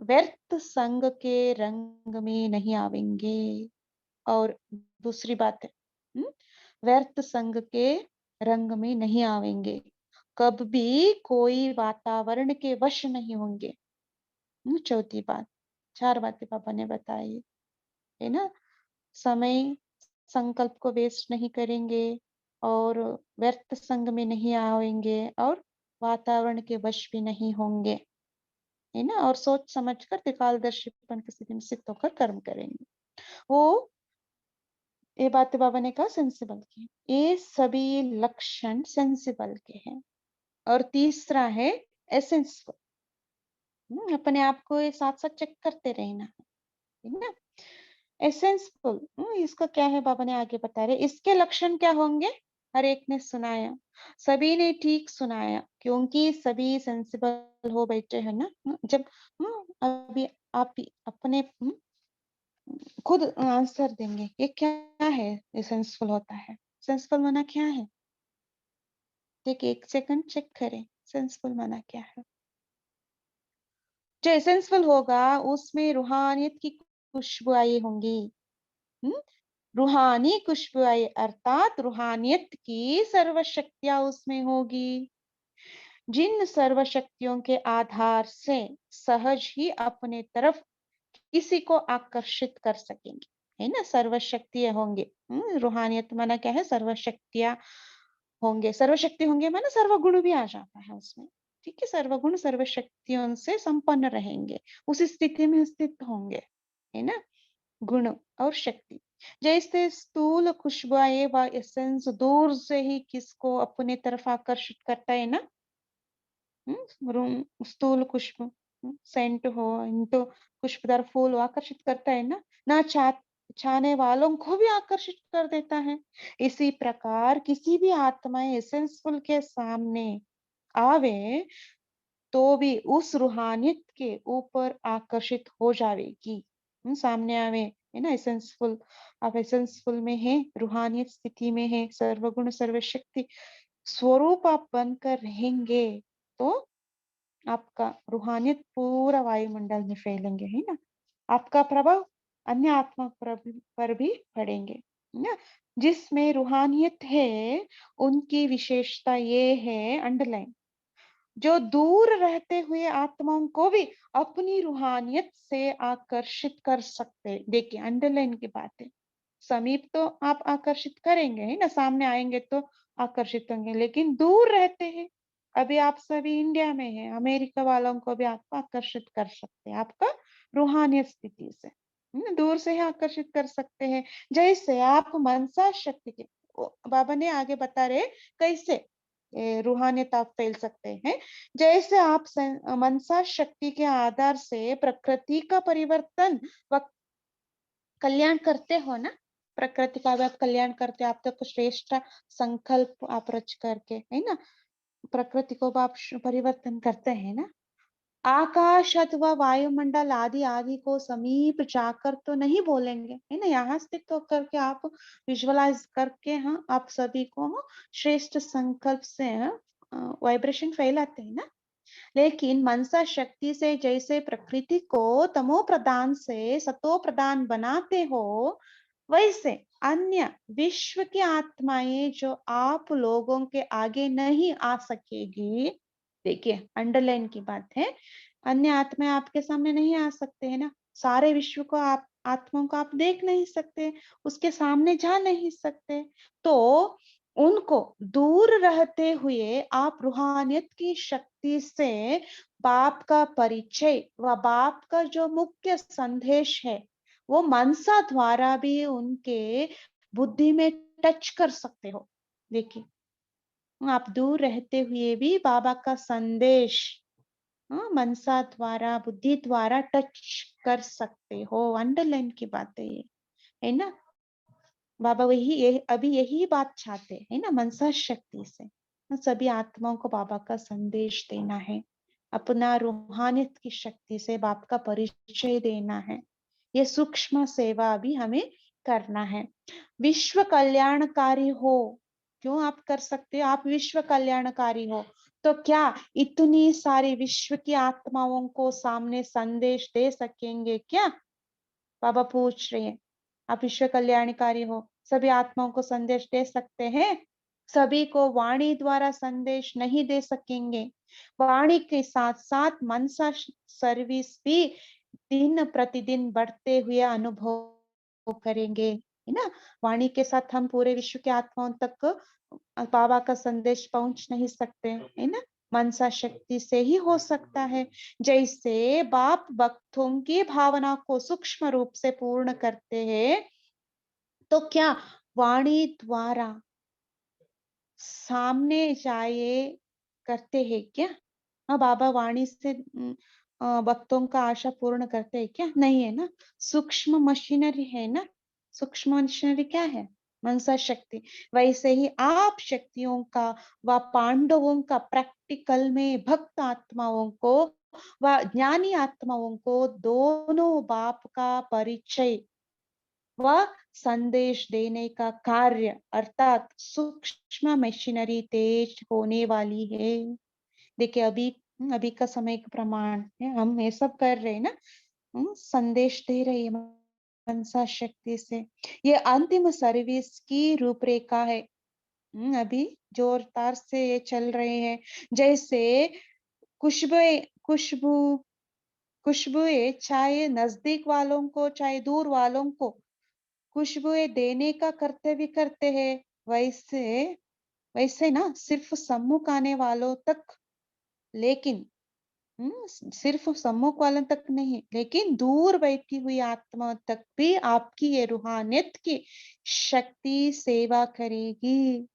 व्यर्थ संग के रंग में नहीं आवेंगे। और दूसरी बात है, हम्म, व्यर्थ संग के रंग में नहीं आवेंगे, कब भी कोई वातावरण के वश नहीं होंगे। चौथी बात, चार बातें पापा ने बताई, है ना? समय संकल्प को वेस्ट नहीं करेंगे और व्यर्थ संग में नहीं आएंगे और वातावरण के वश भी नहीं होंगे, है ना? और सोच समझकर त्रिकालदर्शीपन की स्थिति में सिद्ध होकर कर्म करेंगे। वो ये बातें बाबा ने कहा सेंसिबल की, ये सभी लक्षण सेंसिबल के हैं। और तीसरा है एसेंसफुल। अपने आप को ये साथ साथ चेक करते रहना, है ना? एसेंसफुल, इसका क्या है? बाबा ने आगे बता रहे इसके लक्षण क्या होंगे। हर एक ने सुनाया, सभी ने ठीक सुनाया, क्योंकि सभी सेंसिबल हो बैठे हैं ना। जब अभी आप ही अपने खुद आंसर देंगे ये क्या है, ये सेंसफुल होता है। सेंसफुल माना क्या है? देखिए, एक सेकंड चेक करें, सेंसफुल माना क्या है। जो एसेंसफुल होगा उसमें रूहानियत की खुशबू आई होंगी। हम्म रूहानी खुशबू आई, अर्थात रूहानियत की सर्वशक्तियां उसमें होगी, जिन सर्वशक्तियों के आधार से सहज ही अपने तरफ किसी को आकर्षित कर सकेंगे, है ना? सर्वशक्ति होंगे। रूहानियत माना क्या है? सर्वशक्तियां होंगे, सर्वशक्ति होंगे माना सर्वगुण भी आ जाता है उसमें। ठीक है, सर्वगुण सर्वशक्तियों से संपन्न रहेंगे, उस स्थिति में स्थित होंगे, है ना? गुण और शक्ति, जैसे स्थूल खुशबुएं व एसेंस दूर से ही किसको अपने तरफ आकर्षित करता है ना। स्थूल खुशबू, सेंट हो, तो खुशबूदार फूल हो, आकर्षित करता है ना चाहने वालों को भी आकर्षित कर देता है। इसी प्रकार किसी भी आत्मा एसेंसफुल के सामने आवे तो भी उस रूहानियत के ऊपर आकर्षित हो जाएगी। सामने आवे है ना एसेंसफुल, आप एसेंसफुल में है, रूहानियत स्थिति में है, सर्वगुण सर्वशक्ति स्वरूप आप बनकर रहेंगे तो आपका रूहानियत पूरा वायुमंडल में फैलेंगे, है ना। आपका प्रभाव अन्य आत्मा पर भी पड़ेंगे, है ना। जिसमें रूहानियत है उनकी विशेषता ये है, अंडरलाइन, जो दूर रहते हुए आत्माओं को भी अपनी रूहानियत से आकर्षित कर सकते। देखिए अंडरलाइन की बात है, समीप तो आप आकर्षित करेंगे, है ना, सामने आएंगे तो आकर्षित होंगे, लेकिन दूर रहते हैं, अभी आप सभी इंडिया में हैं, अमेरिका वालों को भी आपको आकर्षित कर सकते हैं आपका रूहानियत स्थिति से, है ना, दूर से ही आकर्षित कर सकते हैं। जैसे आप मनसा शक्ति के, बाबा ने आगे बता रहे कैसे रूहानियत आप फैल सकते हैं। जैसे आप मनसा शक्ति के आधार से प्रकृति का परिवर्तन व कल्याण करते हो ना, प्रकृति का भी आप कल्याण करते हो, आप तो श्रेष्ठ संकल्प आप रच करके, है ना, प्रकृति को भी आप परिवर्तन करते हैं ना। आकाश अथवा वायुमंडल आदि आदि को समीप जाकर तो नहीं बोलेंगे, है ना, यहाँ स्थित होकर के आप विजुअलाइज करके, हाँ, आप सभी को, हाँ, श्रेष्ठ संकल्प से वाइब्रेशन फैलाते हैं ना। लेकिन मनसा शक्ति से जैसे प्रकृति को तमो प्रदान से सतो प्रदान बनाते हो, वैसे अन्य विश्व की आत्माएं जो आप लोगों के आगे नहीं आ सकेगी, देखिए अंडरलाइन की बात है, अन्य आत्माएं आपके सामने नहीं आ सकते है ना, सारे विश्व को आप आत्माओं को आप देख नहीं सकते, उसके सामने जा नहीं सकते, तो उनको दूर रहते हुए आप रूहानियत की शक्ति से बाप का परिचय व बाप का जो मुख्य संदेश है वो मनसा द्वारा भी उनके बुद्धि में टच कर सकते हो। देखिए आप दूर रहते हुए भी बाबा का संदेश, हाँ, मनसा द्वारा बुद्धि द्वारा टच कर सकते हो। अंडरलाइन की बात है ये, है ना। बाबा अभी यही बात चाहते हैं ना, मनसा शक्ति से सभी आत्माओं को बाबा का संदेश देना है, अपना रूहानियत की शक्ति से बाप का परिचय देना है, ये सूक्ष्म सेवा भी हमें करना है। विश्व कल्याणकारी हो, क्यों आप कर सकते हो, आप विश्व कल्याणकारी हो तो क्या इतनी सारी विश्व की आत्माओं को सामने संदेश दे सकेंगे क्या, बाबा पूछ रहे हैं। आप विश्व कल्याणकारी हो, सभी आत्माओं को संदेश दे सकते हैं, सभी को वाणी द्वारा संदेश नहीं दे सकेंगे, वाणी के साथ साथ मनसा सर्विस भी दिन प्रतिदिन बढ़ते हुए अनुभव करेंगे, है ना। वाणी के साथ हम पूरे विश्व के आत्माओं तक बाबा का संदेश पहुंच नहीं सकते, है ना, मनसा शक्ति से ही हो सकता है। जैसे बाप भक्तों की भावना को सूक्ष्म रूप से पूर्ण करते हैं, तो क्या वाणी द्वारा सामने जाए करते हैं क्या, हाँ, बाबा वाणी से भक्तों का आशा पूर्ण करते हैं क्या, नहीं है ना, सूक्ष्म मशीनरी है ना, सूक्ष्म मशीनरी क्या है, मनसा शक्ति। वैसे ही आप शक्तियों का व पांडवों का प्रैक्टिकल में भक्त आत्माओं को व ज्ञानी आत्माओं को दोनों बाप का परिचय व संदेश देने का कार्य अर्थात सूक्ष्म मशीनरी तेज होने वाली है। देखिए अभी अभी का समय का प्रमाण है, हम ये सब कर रहे हैं ना, संदेश दे रही है मनसा शक्ति से, ये अंतिम सर्विस की रूपरेखा है। अभी जोरदार से ये चल रहे हैं, जैसे खुशबू खुशबू खुशबुएं चाहे नजदीक वालों को चाहे दूर वालों को खुशबुएं देने का कर्तव्य करते हैं, वैसे वैसे ना सिर्फ सम्मुख आने वालों तक, लेकिन सिर्फ सम्मुख वालों तक नहीं, लेकिन दूर बैठी हुई आत्मा तक भी आपकी ये रूहानियत की शक्ति सेवा करेगी।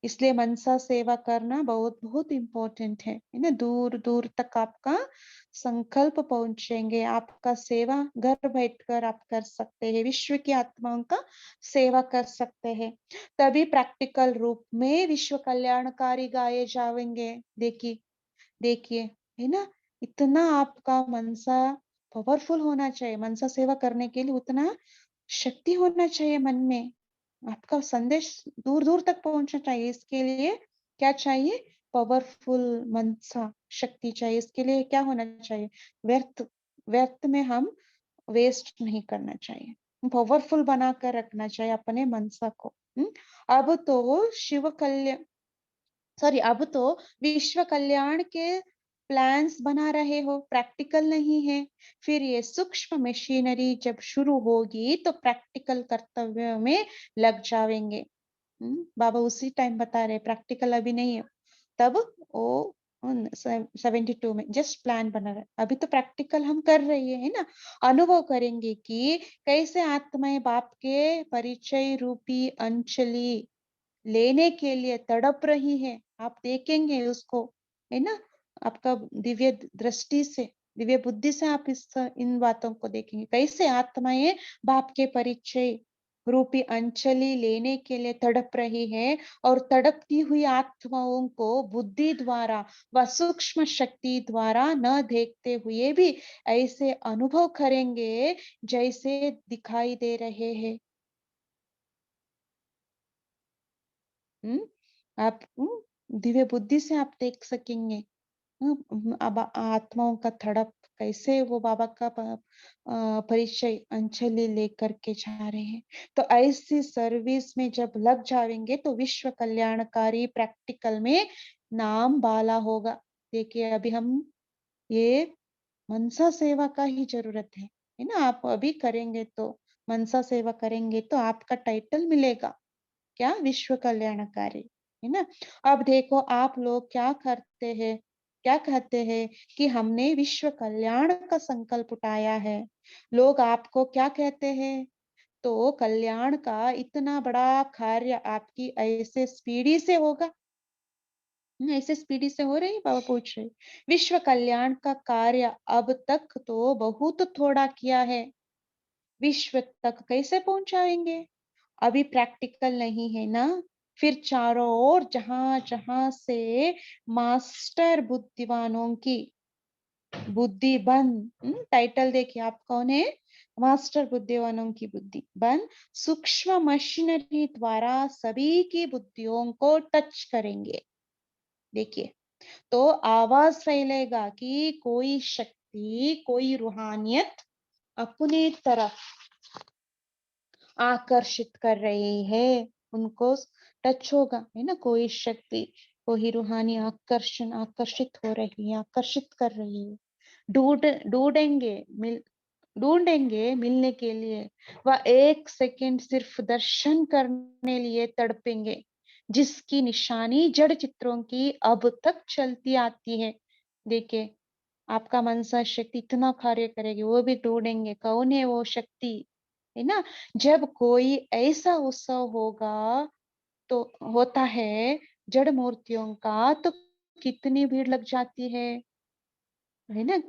इसलिए मनसा सेवा करना बहुत बहुत इम्पोर्टेंट है ना। दूर दूर तक आपका संकल्प पहुंचेंगे, आपका सेवा घर बैठकर आप कर सकते हैं, विश्व की आत्माओं का सेवा कर सकते हैं। तभी प्रैक्टिकल रूप में विश्व कल्याणकारी गाए जाएंगे। देखिए देखिए, है ना, इतना आपका मनसा पावरफुल होना चाहिए। मनसा सेवा करने के लिए उतना शक्ति होना चाहिए मन में। आपका संदेश दूर दूर तक पहुंचना चाहिए। इसके लिए क्या चाहिए? पावरफुल मनसा शक्ति चाहिए। इसके लिए क्या होना चाहिए? व्यर्थ व्यर्थ में हम वेस्ट नहीं करना चाहिए, पावरफुल बनाकर रखना चाहिए अपने मनसा को। अब तो शिव कल्याण, सॉरी, अब तो विश्व कल्याण के प्लान्स बना रहे हो, प्रैक्टिकल नहीं है। फिर ये सूक्ष्म मशीनरी जब शुरू होगी तो प्रैक्टिकल कर्तव्य में लग जाएंगे। बाबा उसी टाइम बता रहे प्रैक्टिकल अभी नहीं है। तब वो 72 में जस्ट प्लान बना रहा है, अभी तो प्रैक्टिकल हम कर रही है ना। अनुभव करेंगे कि कैसे आत्माएं बाप के परिचय रूपी अंजलि लेने के लिए तड़प रही है। आप देखेंगे उसको, है ना, आपका दिव्य दृष्टि से, दिव्य बुद्धि से आप इन बातों को देखेंगे, कैसे आत्माएं बाप के परिचय रूपी अंजलि लेने के लिए तड़प रही है। और तड़पती हुई आत्माओं को बुद्धि द्वारा व सूक्ष्म शक्ति द्वारा न देखते हुए भी ऐसे अनुभव करेंगे जैसे दिखाई दे रहे हैं। आप दिव्य बुद्धि से आप देख सकेंगे। अब आत्माओं का तड़प, कैसे वो बाबा का परिचय अंजलि लेकर के जा रहे हैं। तो ऐसी सर्विस में जब लग जाएंगे तो विश्व कल्याणकारी प्रैक्टिकल में नाम बाला होगा। देखिए अभी हम ये मनसा सेवा का ही जरूरत है ना। आप अभी करेंगे तो, मनसा सेवा करेंगे तो आपका टाइटल मिलेगा क्या? विश्व कल्याणकारी, है ना। अब देखो आप लोग क्या करते हैं, क्या कहते हैं कि हमने विश्व कल्याण का संकल्प उठाया है। लोग आपको क्या कहते हैं? तो कल्याण का इतना बड़ा कार्य आपकी ऐसे स्पीडी से होगा। ऐसे स्पीडी से हो रही है? बाबा पूछ रहे, विश्व कल्याण का कार्य अब तक तो बहुत थोड़ा किया है, विश्व तक कैसे पहुंचाएंगे? अभी प्रैक्टिकल नहीं है ना। फिर चारों ओर जहां जहां से मास्टर बुद्धिवानों की बुद्धि बन, टाइटल देखिए आप कौन है? मास्टर बुद्धिवानों की बुद्धि बन सूक्ष्म मशीनरी द्वारा सभी की बुद्धियों को टच करेंगे। देखिए, तो आवाज फैलेगा कि कोई शक्ति, कोई रूहानियत अपने तरफ आकर्षित कर रही है। उनको टच होगा, है ना, कोई शक्ति, कोई रूहानी आकर्षण, आकर्षित हो रही है, आकर्षित कर रही है। ढूंढ ढूंढेंगे मिल ढूंढेंगे मिलने के लिए, वह एक सेकंड सिर्फ दर्शन करने लिए तड़पेंगे, जिसकी निशानी जड़ चित्रों की अब तक चलती आती है। देखिए, आपका मनसा शक्ति इतना कार्य करेगी, वो भी ढूंढेंगे कौन है वो शक्ति, है ना। जब कोई ऐसा उत्सव होगा तो होता है जड़ मूर्तियों का, तो कितनी भीड़ लग जाती है ना।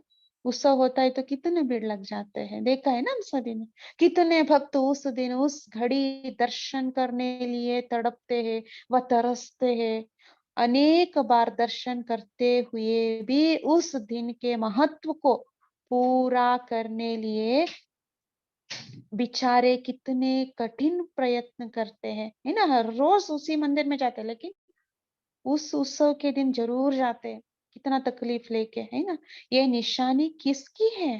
उत्सव होता है तो कितने भीड़ लग जाते हैं, देखा है ना हम सभी ने। कितने भक्त उस दिन उस घड़ी दर्शन करने लिए तड़पते हैं, व तरसते हैं। अनेक बार दर्शन करते हुए भी उस दिन के महत्व को पूरा करने लिए बेचारे कितने कठिन प्रयत्न करते हैं, है ना। हर रोज उसी मंदिर में जाते हैं, लेकिन उस उत्सव के दिन जरूर जाते हैं, कितना तकलीफ लेके, है ना। ये निशानी किसकी है?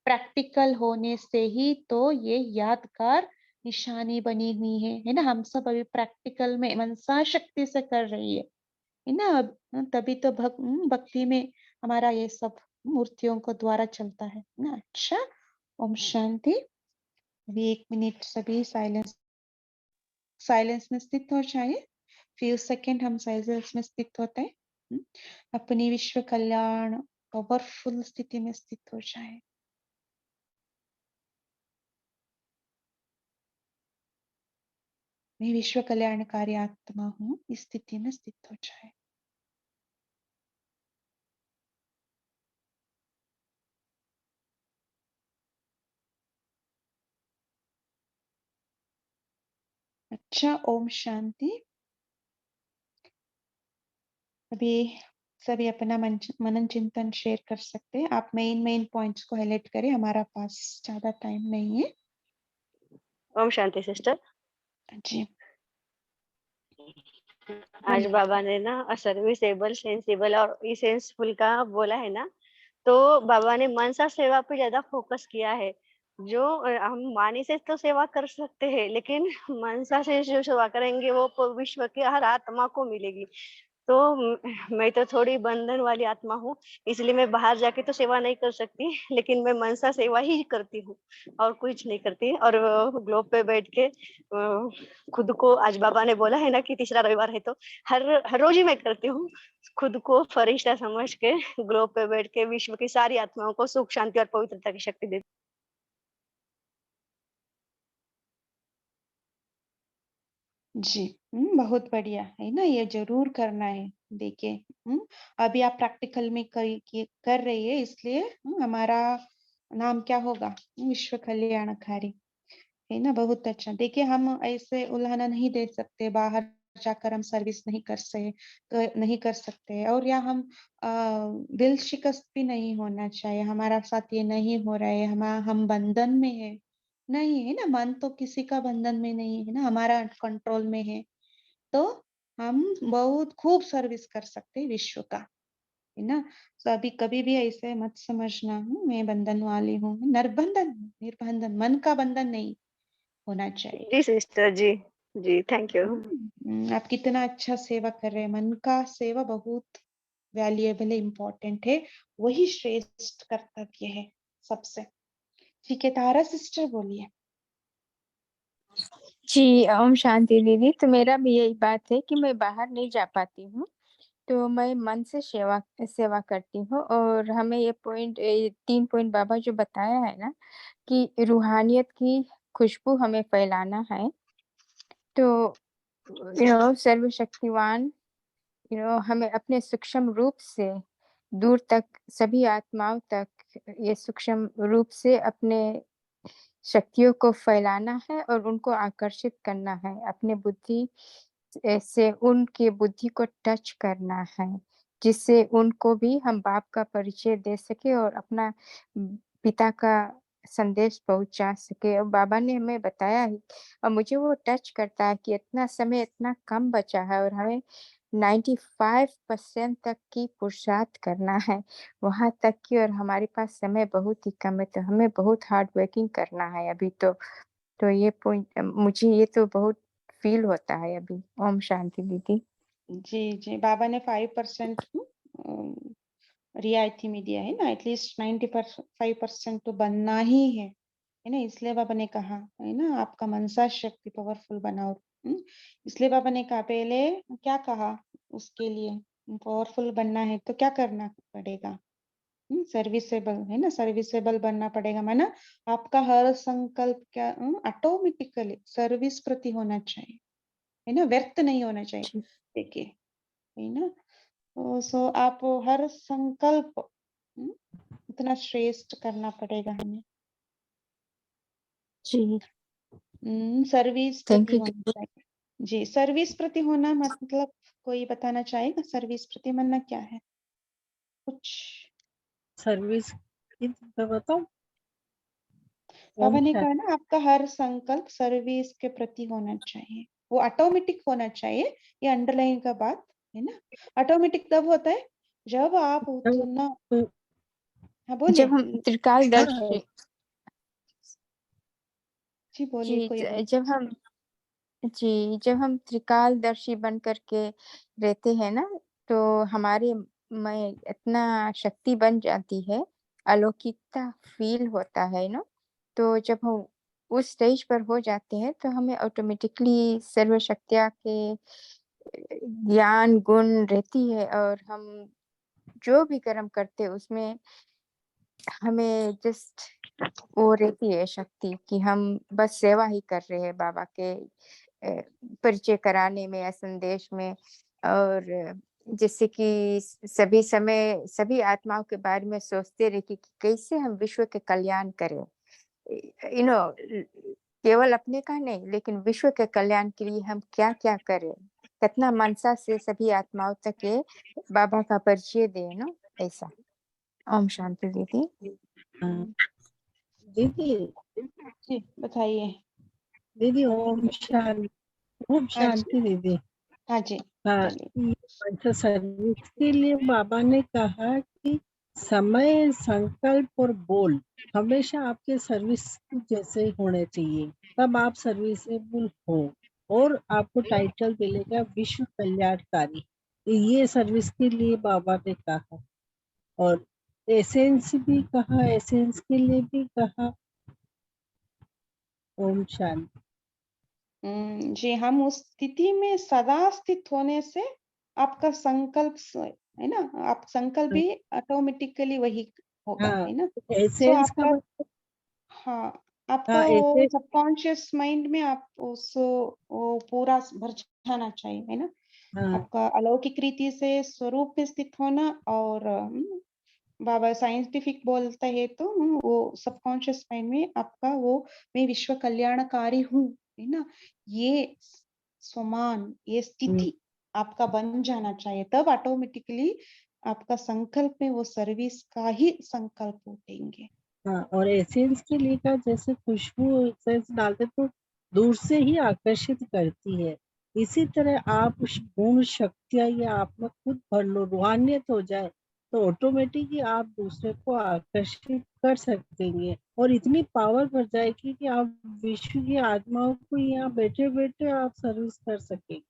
प्रैक्टिकल होने से ही तो ये यादगार निशानी बनी हुई है ना। हम सब अभी प्रैक्टिकल में मनसा शक्ति से कर रही है ना। तभी तो भक्ति में हमारा ये सब मूर्तियों को द्वारा चलता है ना। अच्छा, ओम शांति। अभी 1 मिनट सभी साइलेंस साइलेंस में स्थित हो जाए। फ्यू सेकेंड हम साइलेंस में स्थित होते हैं। अपनी विश्व कल्याण पावरफुल स्थिति में स्थित हो जाए। मैं विश्व कल्याणकारी आत्मा हूँ, इस स्थिति में स्थित हो जाए। अच्छा, ओम शांति। अभी सभी अपना मनन चिंतन शेयर कर सकते हैं। आप मेन पॉइंट्स को हाईलाइट करें, हमारा पास ज्यादा टाइम नहीं है। ओम शांति सिस्टर। जी आज बोलिए। बाबा ने ना सर्विसेबल, सेंसिबल और इसेंसफुल का बोला है ना, तो बाबा ने मनसा सेवा पे ज्यादा फोकस किया है। जो हम वाणी से तो सेवा कर सकते हैं, लेकिन मनसा से जो सेवा करेंगे वो विश्व के हर आत्मा को मिलेगी। तो मैं तो थोड़ी बंधन वाली आत्मा हूँ, इसलिए मैं बाहर जाके तो सेवा नहीं कर सकती, लेकिन मैं मनसा सेवा ही करती हूँ और कुछ नहीं करती। और ग्लोब पे बैठ के खुद को, आज बाबा ने बोला है ना कि तीसरा रविवार है, तो हर हर रोज ही मैं करती हूँ। खुद को फरिश्ता समझ के ग्लोब पे बैठ के विश्व की सारी आत्माओं को सुख, शांति और पवित्रता की शक्ति देती। जी बहुत बढ़िया है ना, ये जरूर करना है। देखिए अभी आप प्रैक्टिकल में कर रही है, इसलिए हमारा नाम क्या होगा, विश्व कल्याणकारी, है ना। बहुत अच्छा। देखिए हम ऐसे उल्हाना नहीं दे सकते, बाहर जाकर हम सर्विस नहीं कर सकते, और या हम दिल शिकस्त भी नहीं होना चाहिए। हमारा साथ ये नहीं हो रहा है, हम बंधन में है नहीं, है ना। मन तो किसी का बंधन में नहीं है ना, हमारा कंट्रोल में है। तो हम बहुत खूब सर्विस कर सकते हैं विश्व का, है ना। तो अभी कभी भी ऐसे मत समझना मैं बंधन वाली हूँ। निर्बंधन, मन का बंधन नहीं होना चाहिए। जी सिस्टर जी। जी थैंक यू। आप कितना अच्छा सेवा कर रहे हैं। मन का सेवा बहुत वैल्यूएबल है, इम्पोर्टेंट है, वही श्रेष्ठ कर्तव्य है सबसे। ठीक है, तारा सिस्टर बोलिए। जी ओम शांति दीदी। तो मेरा भी यही बात है कि मैं बाहर नहीं जा पाती हूँ, तो मैं मन से सेवा सेवा करती हूँ। और हमें ये 3 पॉइंट बाबा जो बताया है ना, कि रूहानियत की खुशबू हमें फैलाना है। तो सर्वशक्तिवान हमें अपने सूक्ष्म रूप से दूर तक, सभी आत्माओं तक ये सूक्ष्म रूप से अपने शक्तियों को फैलाना है और उनको आकर्षित करना है। अपने बुद्धि से उनकी बुद्धि को टच करना है, जिससे उनको भी हम बाप का परिचय दे सके और अपना पिता का संदेश पहुंचा सके। और बाबा ने हमें बताया है, और मुझे वो टच करता है कि इतना समय इतना कम बचा है और हमें 95% तक की पुरुषार्थ करना है वहां तक की, और हमारे पास समय बहुत ही कम है, तो हमें बहुत हार्ड वर्किंग करना है अभी। तो ये पॉइंट मुझे ये तो बहुत फील होता है अभी। ओम शांति दीदी। जी जी, बाबा ने 5% रियायती में दिया है ना। एटलीस्ट 95% तो बनना ही है ना। इसलिए बाबा ने कहा है ना, आपका मनसा शक्ति पावरफुल बनाओ। इसलिए बाबा ने कहा, पहले क्या कहा, उसके लिए पावरफुल बनना है तो क्या करना पड़ेगा, सर्विसेबल, है ना। सर्विसेबल बनना पड़ेगा, माना आपका हर संकल्प क्या ऑटोमेटिकली सर्विस प्रति होना चाहिए, है ना, व्यर्थ नहीं होना चाहिए। जी देखिए, है ना। सो आप हर संकल्प इतना श्रेष्ठ करना पड़ेगा हमें। जी सर्विस थैंक प्रति यू होना दीदी। चाहिए। जी, सर्विस प्रति होना मतलब कोई बताना चाहेगा, सर्विस प्रति बनना क्या है कुछ। सर्विस मैं बताऊं। बाबा ओम ने कहा शांति। ना, आपका हर संकल्प सर्विस के प्रति होना चाहिए, वो ऑटोमेटिक होना चाहिए। ये अंडरलाइन का बात है ना। ऑटोमेटिक तब होता है जब आप उतना, तो हाँ जब बोलिए। हम त्रिकालदर्शी जी बोलिए, जी कोई बात। जब हम त्रिकालदर्शी बन करके रहते हैं ना, तो हमारे में इतना शक्ति बन जाती है, अलौकिकता फील होता है ना। तो जब हम उस स्टेज पर हो जाते हैं, तो हमें ऑटोमेटिकली सर्व शक्तियाँ के ज्ञान गुण रहती है, और हम जो भी कर्म करते हैं उसमें हमें जस्ट वो रहती है शक्ति कि हम बस सेवा ही कर रहे हैं बाबा के परिचय कराने में या संदेश में, और जिससे कि सभी समय सभी आत्माओं के बारे में सोचते रहे कि कैसे हम विश्व के कल्याण करें, यू नो, केवल अपने का नहीं लेकिन विश्व के कल्याण के लिए हम क्या क्या करें, कितना मनसा से सभी आत्माओं तक ये बाबा का परिचय दें ना, ऐसा। ओम शांति दीदी। हाँ, दीदी जी बताइए। दीदी ओम शांति। ओम हाँ जी, शांति दीदी। हाँ जी, हाँ, चलिए। ये अच्छा सर्विस के लिए बाबा ने कहा कि समय, संकल्प और बोल हमेशा आपके सर्विस जैसे होने चाहिए, तब आप सर्विसेबल हो और आपको टाइटल मिलेगा विश्व कल्याणकारी। ये सर्विस के लिए बाबा ने कहा, और एसेंस भी कहा, एसेंस के लिए भी कहा। ओम शांति। जी, हम उस स्थिति में सदा स्थित होने से आपका संकल्प है ना, आप संकल्प भी ऑटोमेटिकली वही होगा, हाँ, है ना। सो एसेंस का आपका, मतलब। हाँ, आपका हाँ, वो एसेंस। सबकॉन्शियस माइंड में आप उस वो पूरा भर जाना चाहिए, है ना। हाँ, आपका अलौकिक रीति से स्वरूप में स्थित होना, और बाबा साइंटिफिक बोलते हैं तो वो सबकॉन्शियस माइंड में आपका वो मैं विश्व कल्याणकारी हूँ, है ना, ये समान ये स्थिति आपका बन जाना चाहिए, तब ऑटोमेटिकली आपका संकल्प में वो सर्विस का ही संकल्प उठेंगे। हाँ, और एसेंस के लिए का जैसे खुशबू एसेंस डालते तो दूर से ही आकर्षित करती है। इसी तरह आप उस गुण शक्तियाँ या आप में खुद भर लो, रूहानियत हो जाए तो ऑटोमेटिक ही आप दूसरे को आकर्षित कर सकेंगे, और इतनी पावर भर जाएगी कि आप विश्व की आत्माओं को यहाँ बैठे बैठे आप सर्विस कर सकेंगे।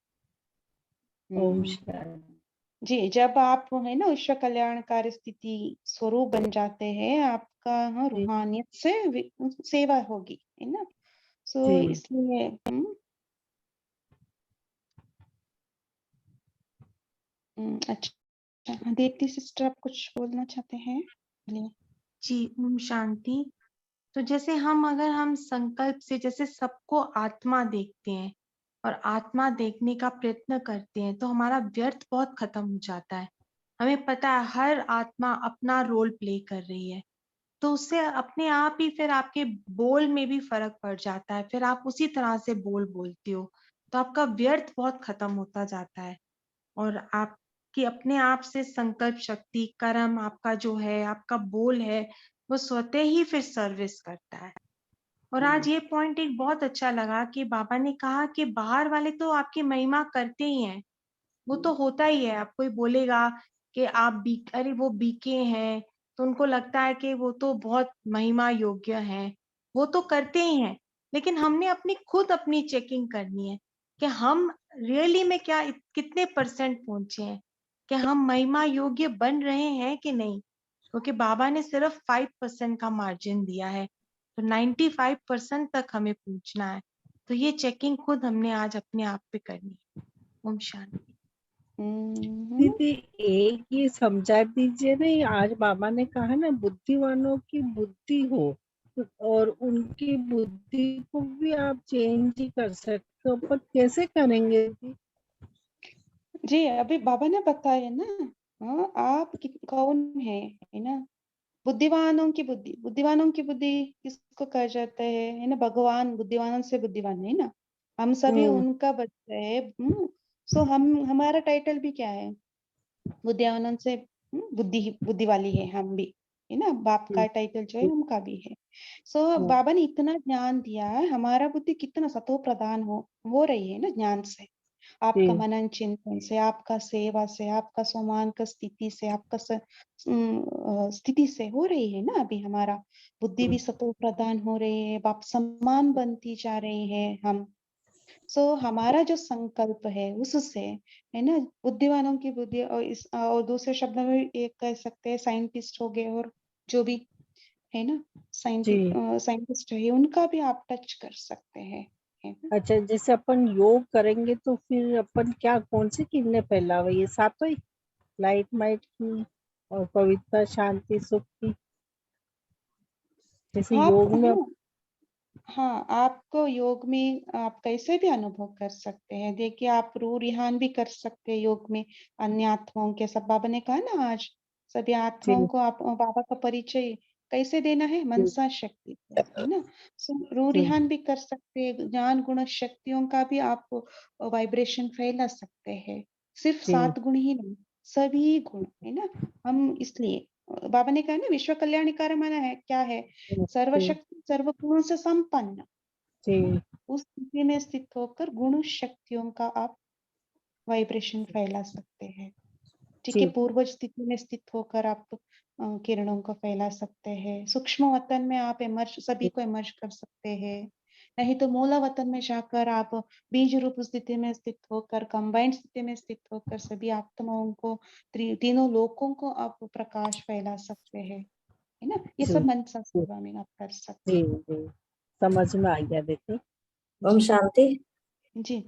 ओम शांति। जी, जब आप है ना विश्व कल्याणकारी स्थिति स्वरूप बन जाते हैं, आपका जी, रूहानियत से सेवा होगी, है ना। सो जी। इसलिए अच्छा, हाँ, दीप्ति सिस्टर आप कुछ बोलना चाहते हैं? बोलिए। जी, ओम शांति। तो जैसे अगर हम संकल्प से जैसे सबको आत्मा देखते हैं और आत्मा देखने का प्रयत्न करते हैं, तो हमारा व्यर्थ बहुत खत्म हो जाता है। हमें पता है हर आत्मा अपना रोल प्ले कर रही है, तो उससे अपने आप ही फिर आपके बोल में भी फर्क पड़ जाता है, फिर आप उसी तरह से बोलते हो, तो आपका व्यर्थ बहुत खत्म होता जाता है, और आपकी अपने आप से संकल्प शक्ति, कर्म आपका जो है, आपका बोल है, वो स्वतः ही फिर सर्विस करता है। और आज ये पॉइंट एक बहुत अच्छा लगा कि बाबा ने कहा कि बाहर वाले तो आपकी महिमा करते ही हैं, वो तो होता ही है। आप कोई बोलेगा कि आप अरे वो बीके हैं, तो उनको लगता है कि वो तो बहुत महिमा योग्य हैं, वो तो करते ही हैं। लेकिन हमने खुद अपनी चेकिंग करनी है कि हम रियली में क्या कितने परसेंट पहुंचे हैं, कि हम महिमा योग्य बन रहे हैं कि नहीं, क्योंकि बाबा ने सिर्फ 5% का मार्जिन दिया है, तो 95% तक हमें पहुंचना है। तो ये चेकिंग खुद हमने आज अपने आप पे करनी है। ओम शांति। दीदी एक ये समझा दीजिए ना, ये आज बाबा ने कहा ना बुद्धिमानों की बुद्धि हो, और उनकी बुद्धि को भी आप चेंज ही कर सकते हो, पर कैसे करेंगे जी? जी, अभी बाबा ने बताया ना, हाँ, आप कौन है ना। बुद्धिवानों की बुद्धि किसको कहा जाता है ना, भगवान बुद्धिमानों से बुद्धिमान है ना, हम सभी हम्म, उनका बच्चा है। सो हम हमारा टाइटल भी क्या है, बुद्धिमानों से बुद्धि वाली है हम भी, है ना, बाप का टाइटल जो है उनका भी है। सो हम्म, बाबा ने इतना ज्ञान दिया है, हमारा बुद्धि कितना सतो प्रधान हो रही है ना ज्ञान से, आपका जी, मनन चिंतन से, आपका सेवा से, आपका सम्मान का स्थिति से, आपका स्थिति से हो रही है ना। अभी हमारा बुद्धि भी सतो प्रधान हो रही है, बाप सम्मान बनती जा रही है हम। सो हमारा जो संकल्प है उससे, है ना, बुद्धिमानों की बुद्धि, और इस और दूसरे शब्दों में भी एक कह सकते हैं साइंटिस्ट हो गए, और जो भी है ना जी। साइंटिस्ट है, उनका भी आप टच कर सकते हैं, है ना। अच्छा, जैसे अपन योग करेंगे तो फिर अपन क्या कौन सी किरणें फैलावे, ये सातों ही, लाइट माइट की और पवित्रता शांति सुख की? जैसे आप योग में हाँ, आपको योग में आप कैसे भी अनुभव कर सकते हैं। देखिए, आप रूह-रिहान भी कर सकते हैं योग में, अन्य आत्माओं के साथ। बाबा ने कहा ना आज, सभी आत्माओं जी, को आप बाबा का परिचय कैसे देना है? जी, मनसा शक्ति से, है ना? सो जी, रूह-रिहान भी कर सकते हैं, ज्ञान, गुण, शक्तियों का भी आप वाइब्रेशन फैला सकते हैं। सिर्फ जी, 7 गुण ही नहीं, सभी गुण, है ना? हम इसलिए बाबा ने कहा ना विश्व कल्याणकारी माना है, क्या है? जी, जी, सर्वशक्ति सर्व गुणों से संपन्न, है ना? जी, उस स्थिति में स्थित होकर गुण शक्तियों का आप वाइब्रेशन फैला सकते हैं। ठीक है, जी, पूर्वज स्थिति में स्थित होकर आप किरणों को फैला सकते हैं। सूक्ष्म वतन में आप इमर्ज सभी को इमर्ज कर सकते हैं। नहीं तो मूला वतन में जाकर आप बीज रूप स्थिति में स्थित होकर, कंबाइंड स्थिति में स्थित होकर सभी आत्माओं को, तीनों लोकों को आप प्रकाश फैला सकते हैं, है ना? ये जी, सब मनसा सेवा में आप कर सकते जी, हैं। जी, समझ में आ गया देखिए। ओम जी, शांति। जी,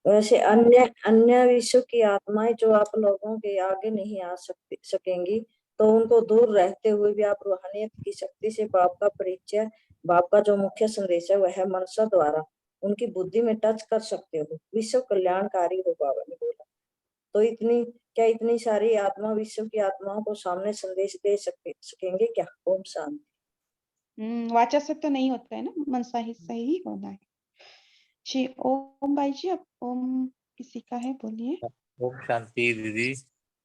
वैसे हाँ, अन्य अन्य विश्व की आत्माएं जो आप लोगों के आगे नहीं आ सकेंगी, तो उनको दूर रहते हुए भी आप रूहानियत की शक्ति से बाप का परिचय, बाप का जो मुख्य संदेश है वह मनसा द्वारा उनकी बुद्धि में टच कर सकते हो। विश्व कल्याणकारी हो, बाबा ने बोला। तो इतनी सारी आत्मा विश्व की आत्माओं को सामने संदेश दे सकेंगे क्या? ओम शांति। वाचा से तो नहीं होता है ना, मनसा ही से ही होना है। जी, ओम भाई जी, अब ओम किसी का है, बोलिए। ओम शांति दीदी।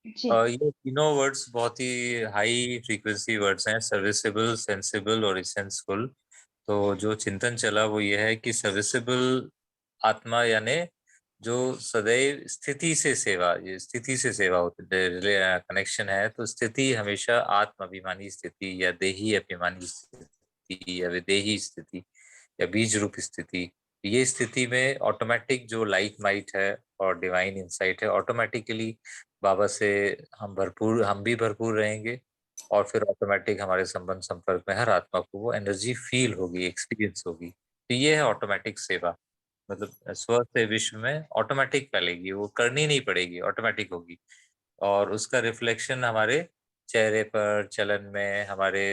जी, ये तीनों वर्ड्स बहुत ही हाई फ्रीक्वेंसी वर्ड्स हैं, सर्विसेबल, सेंसिबल और इसेंसफुल। तो जो चिंतन चला वो ये है कि सर्विसेबल आत्मा यानी जो सदैव स्थिति से सेवा, ये स्थिति से सेवा होती है, कनेक्शन है। तो स्थिति हमेशा आत्म अभिमानी स्थिति या देही अभिमानी स्थिति या विदेही स्थिति या बीज रूप स्थिति, ये स्थिति में ऑटोमेटिक जो लाइट माइट है और डिवाइन इंसाइट है, ऑटोमेटिकली बाबा से हम भी भरपूर रहेंगे। और फिर ऑटोमेटिक हमारे संबंध संपर्क में हर आत्मा को वो एनर्जी फील होगी, एक्सपीरियंस होगी। तो ये है ऑटोमेटिक सेवा। मतलब स्व से विश्व में ऑटोमेटिक फैलेगी, वो करनी नहीं पड़ेगी, ऑटोमेटिक होगी। और उसका रिफ्लेक्शन हमारे चेहरे पर, चलन में, हमारे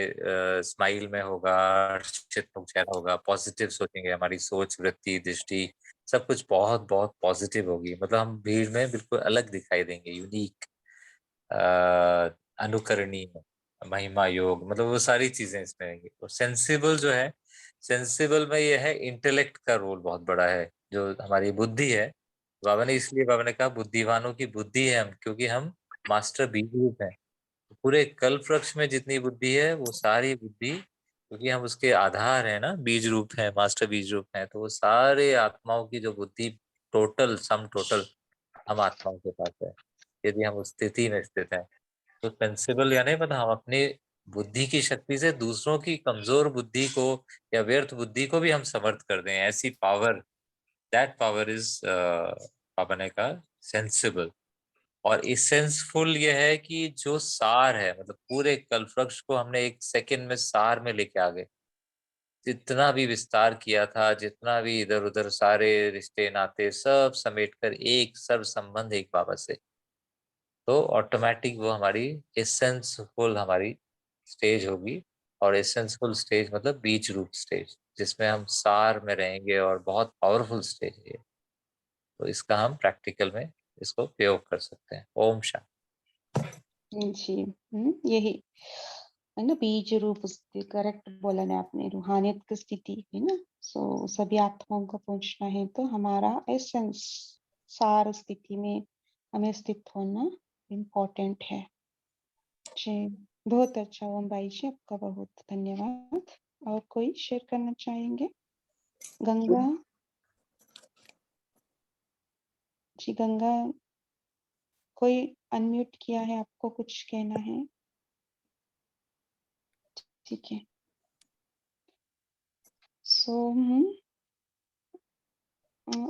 स्माइल में होगा, हर्षित मुख चेहरा होगा, पॉजिटिव सोचेंगे, हमारी सोच, वृत्ति, दृष्टि सब कुछ बहुत बहुत पॉजिटिव होगी। मतलब हम भीड़ में बिल्कुल अलग दिखाई देंगे, यूनिक, अनुकरणीय, महिमा योग, मतलब वो सारी चीजें इसमें आएंगी। और सेंसिबल जो है, सेंसिबल में ये है इंटेलेक्ट का रोल बहुत बड़ा है, जो हमारी बुद्धि है। बाबा ने कहा बुद्धिवानों की बुद्धि है हम, क्योंकि हम मास्टर बीज रूप हैं। पूरे कल्प वृक्ष में जितनी बुद्धि है वो सारी बुद्धि, क्योंकि हम उसके आधार है ना, बीज रूप है, मास्टर बीज रूप है, तो वो सारे आत्माओं की जो बुद्धि, टोटल सम टोटल हम आत्माओं के पास है, यदि हम उस स्थिति में स्थित हैं। तो सेंसिबल यानी मतलब हम अपनी बुद्धि की शक्ति से दूसरों की कमजोर बुद्धि को या व्यर्थ बुद्धि को भी हम समर्थ कर दें, ऐसी पावर, दैट पावर इज, पापा ने कहा, सेंसिबल। और इसेंसफुल ये है कि जो सार है, मतलब पूरे कल्पवृक्ष को हमने एक सेकंड में सार में लेके आ गए। जितना भी विस्तार किया था, जितना भी इधर उधर सारे रिश्ते नाते सब समेट कर एक सर्व संबंध एक बाबा से, तो ऑटोमेटिक वो हमारी एसेंसफुल हमारी स्टेज होगी। और एसेंसफुल स्टेज मतलब बीज रूप स्टेज, जिसमें हम सार में रहेंगे, और बहुत पावरफुल स्टेज है ये। तो इसका हम प्रैक्टिकल में इसको प्रयोग कर सकते हैं। ओम शांति। जी, यही है ना, बीज रूप स्थिति, करेक्ट बोला ना आपने, रूहानियत की स्थिति, है ना? सो सभी आत्माओं को पहुंचना है तो हमारा एसेंस, सार स्थिति में हमें स्थित होना इम्पोर्टेंट है। जी, बहुत अच्छा ओम भाई जी, आपका बहुत धन्यवाद। और कोई शेयर करना चाहेंगे? गंगा जी, गंगा, कोई अनम्यूट किया है, आपको कुछ कहना है? ठीक है। सो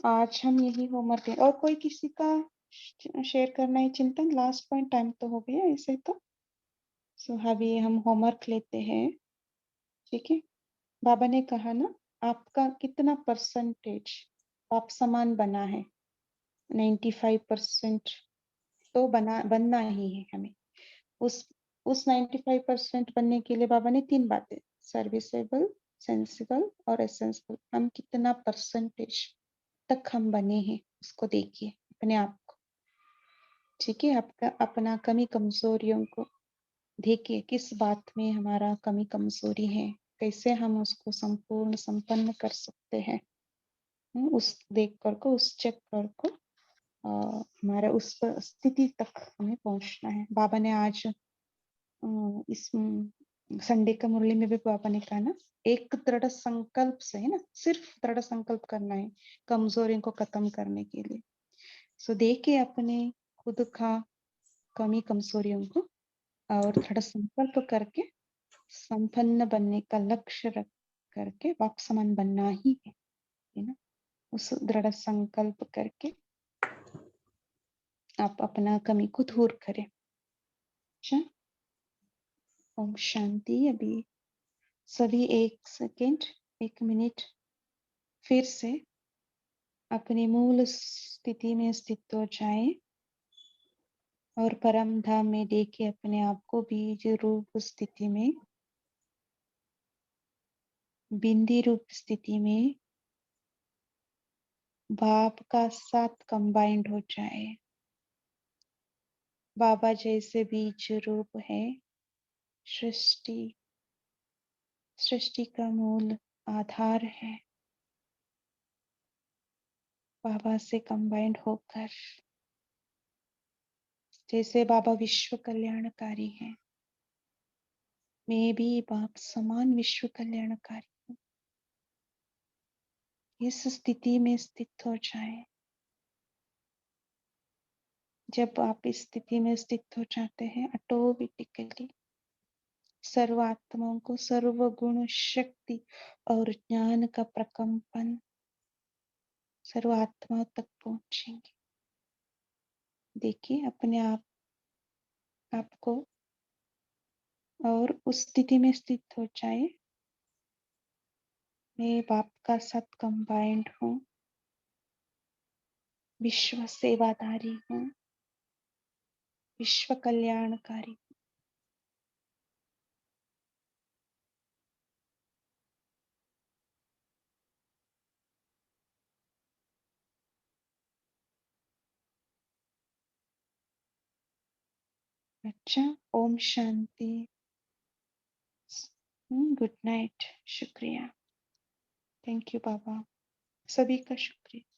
आज हम यही होमवर्क है, और कोई किसी का शेयर करना है चिंतन? लास्ट पॉइंट, टाइम तो हो गया ऐसे तो। सो अभी हम होमवर्क लेते हैं, ठीक है? बाबा ने कहा ना, आपका कितना परसेंटेज आप समान बना है, 95% तो बनना ही है हमें। उस उस 95% बनने के लिए बाबा ने 3 बातें, सर्विसेबल, सेंसिबल और एसेंशियल। हम कितना परसेंटेज तक हम बने हैं उसको देखिए अपने आप को, ठीक है। आपका अपना कमी कमजोरियों को देखिए, किस बात में हमारा कमी कमजोरी है, कैसे हम उसको संपूर्ण संपन्न कर सकते हैं। उस देख कर को, उस चेक कर को हमारा उस स्थिति तक हमें पहुंचना है। बाबा ने आज इस संडे का मुरली में भी बाबा ने कहा ना, एक दृढ़ संकल्प से, है ना, सिर्फ दृढ़ संकल्प करना है कमजोरियों को खत्म करने के लिए। सो देखिए अपने खुद का कमी कमजोरियों को और दृढ़ संकल्प करके संपन्न बनने का लक्ष्य रख करके बाप समान बनना ही है ना। उस दृढ़ संकल्प करके आप अपना कमी को दूर करें। अच्छा, ओम शांति। अभी सभी 1 सेकेंड 1 मिनट फिर से अपनी मूल स्थिति में स्थित हो जाए और परम धाम में देखे अपने आप को बीज रूप स्थिति में, बिंदी रूप स्थिति में बाप का साथ कंबाइंड हो जाए। बाबा जैसे बीज रूप है, सृष्टि का मूल आधार है। बाबा से कंबाइंड होकर जैसे बाबा विश्व कल्याणकारी है, मैं भी बाप समान विश्व कल्याणकारी हूँ। इस स्थिति में स्थित हो जाए। जब आप इस स्थिति में स्थित हो जाते हैं, ऑटोमेटिकली सर्व आत्माओं को सर्व गुण शक्ति और ज्ञान का प्रकंपन सर्व आत्माओं तक पहुंचेंगे। देखिए अपने आपको और उस स्थिति में स्थित हो जाए। मैं बाप का साथ कंबाइंड हूँ, विश्व सेवादारी हूँ, विश्व कल्याणकारी। अच्छा, ओम शांति। Good night. शुक्रिया। थैंक यू बाबा, सभी का शुक्रिया।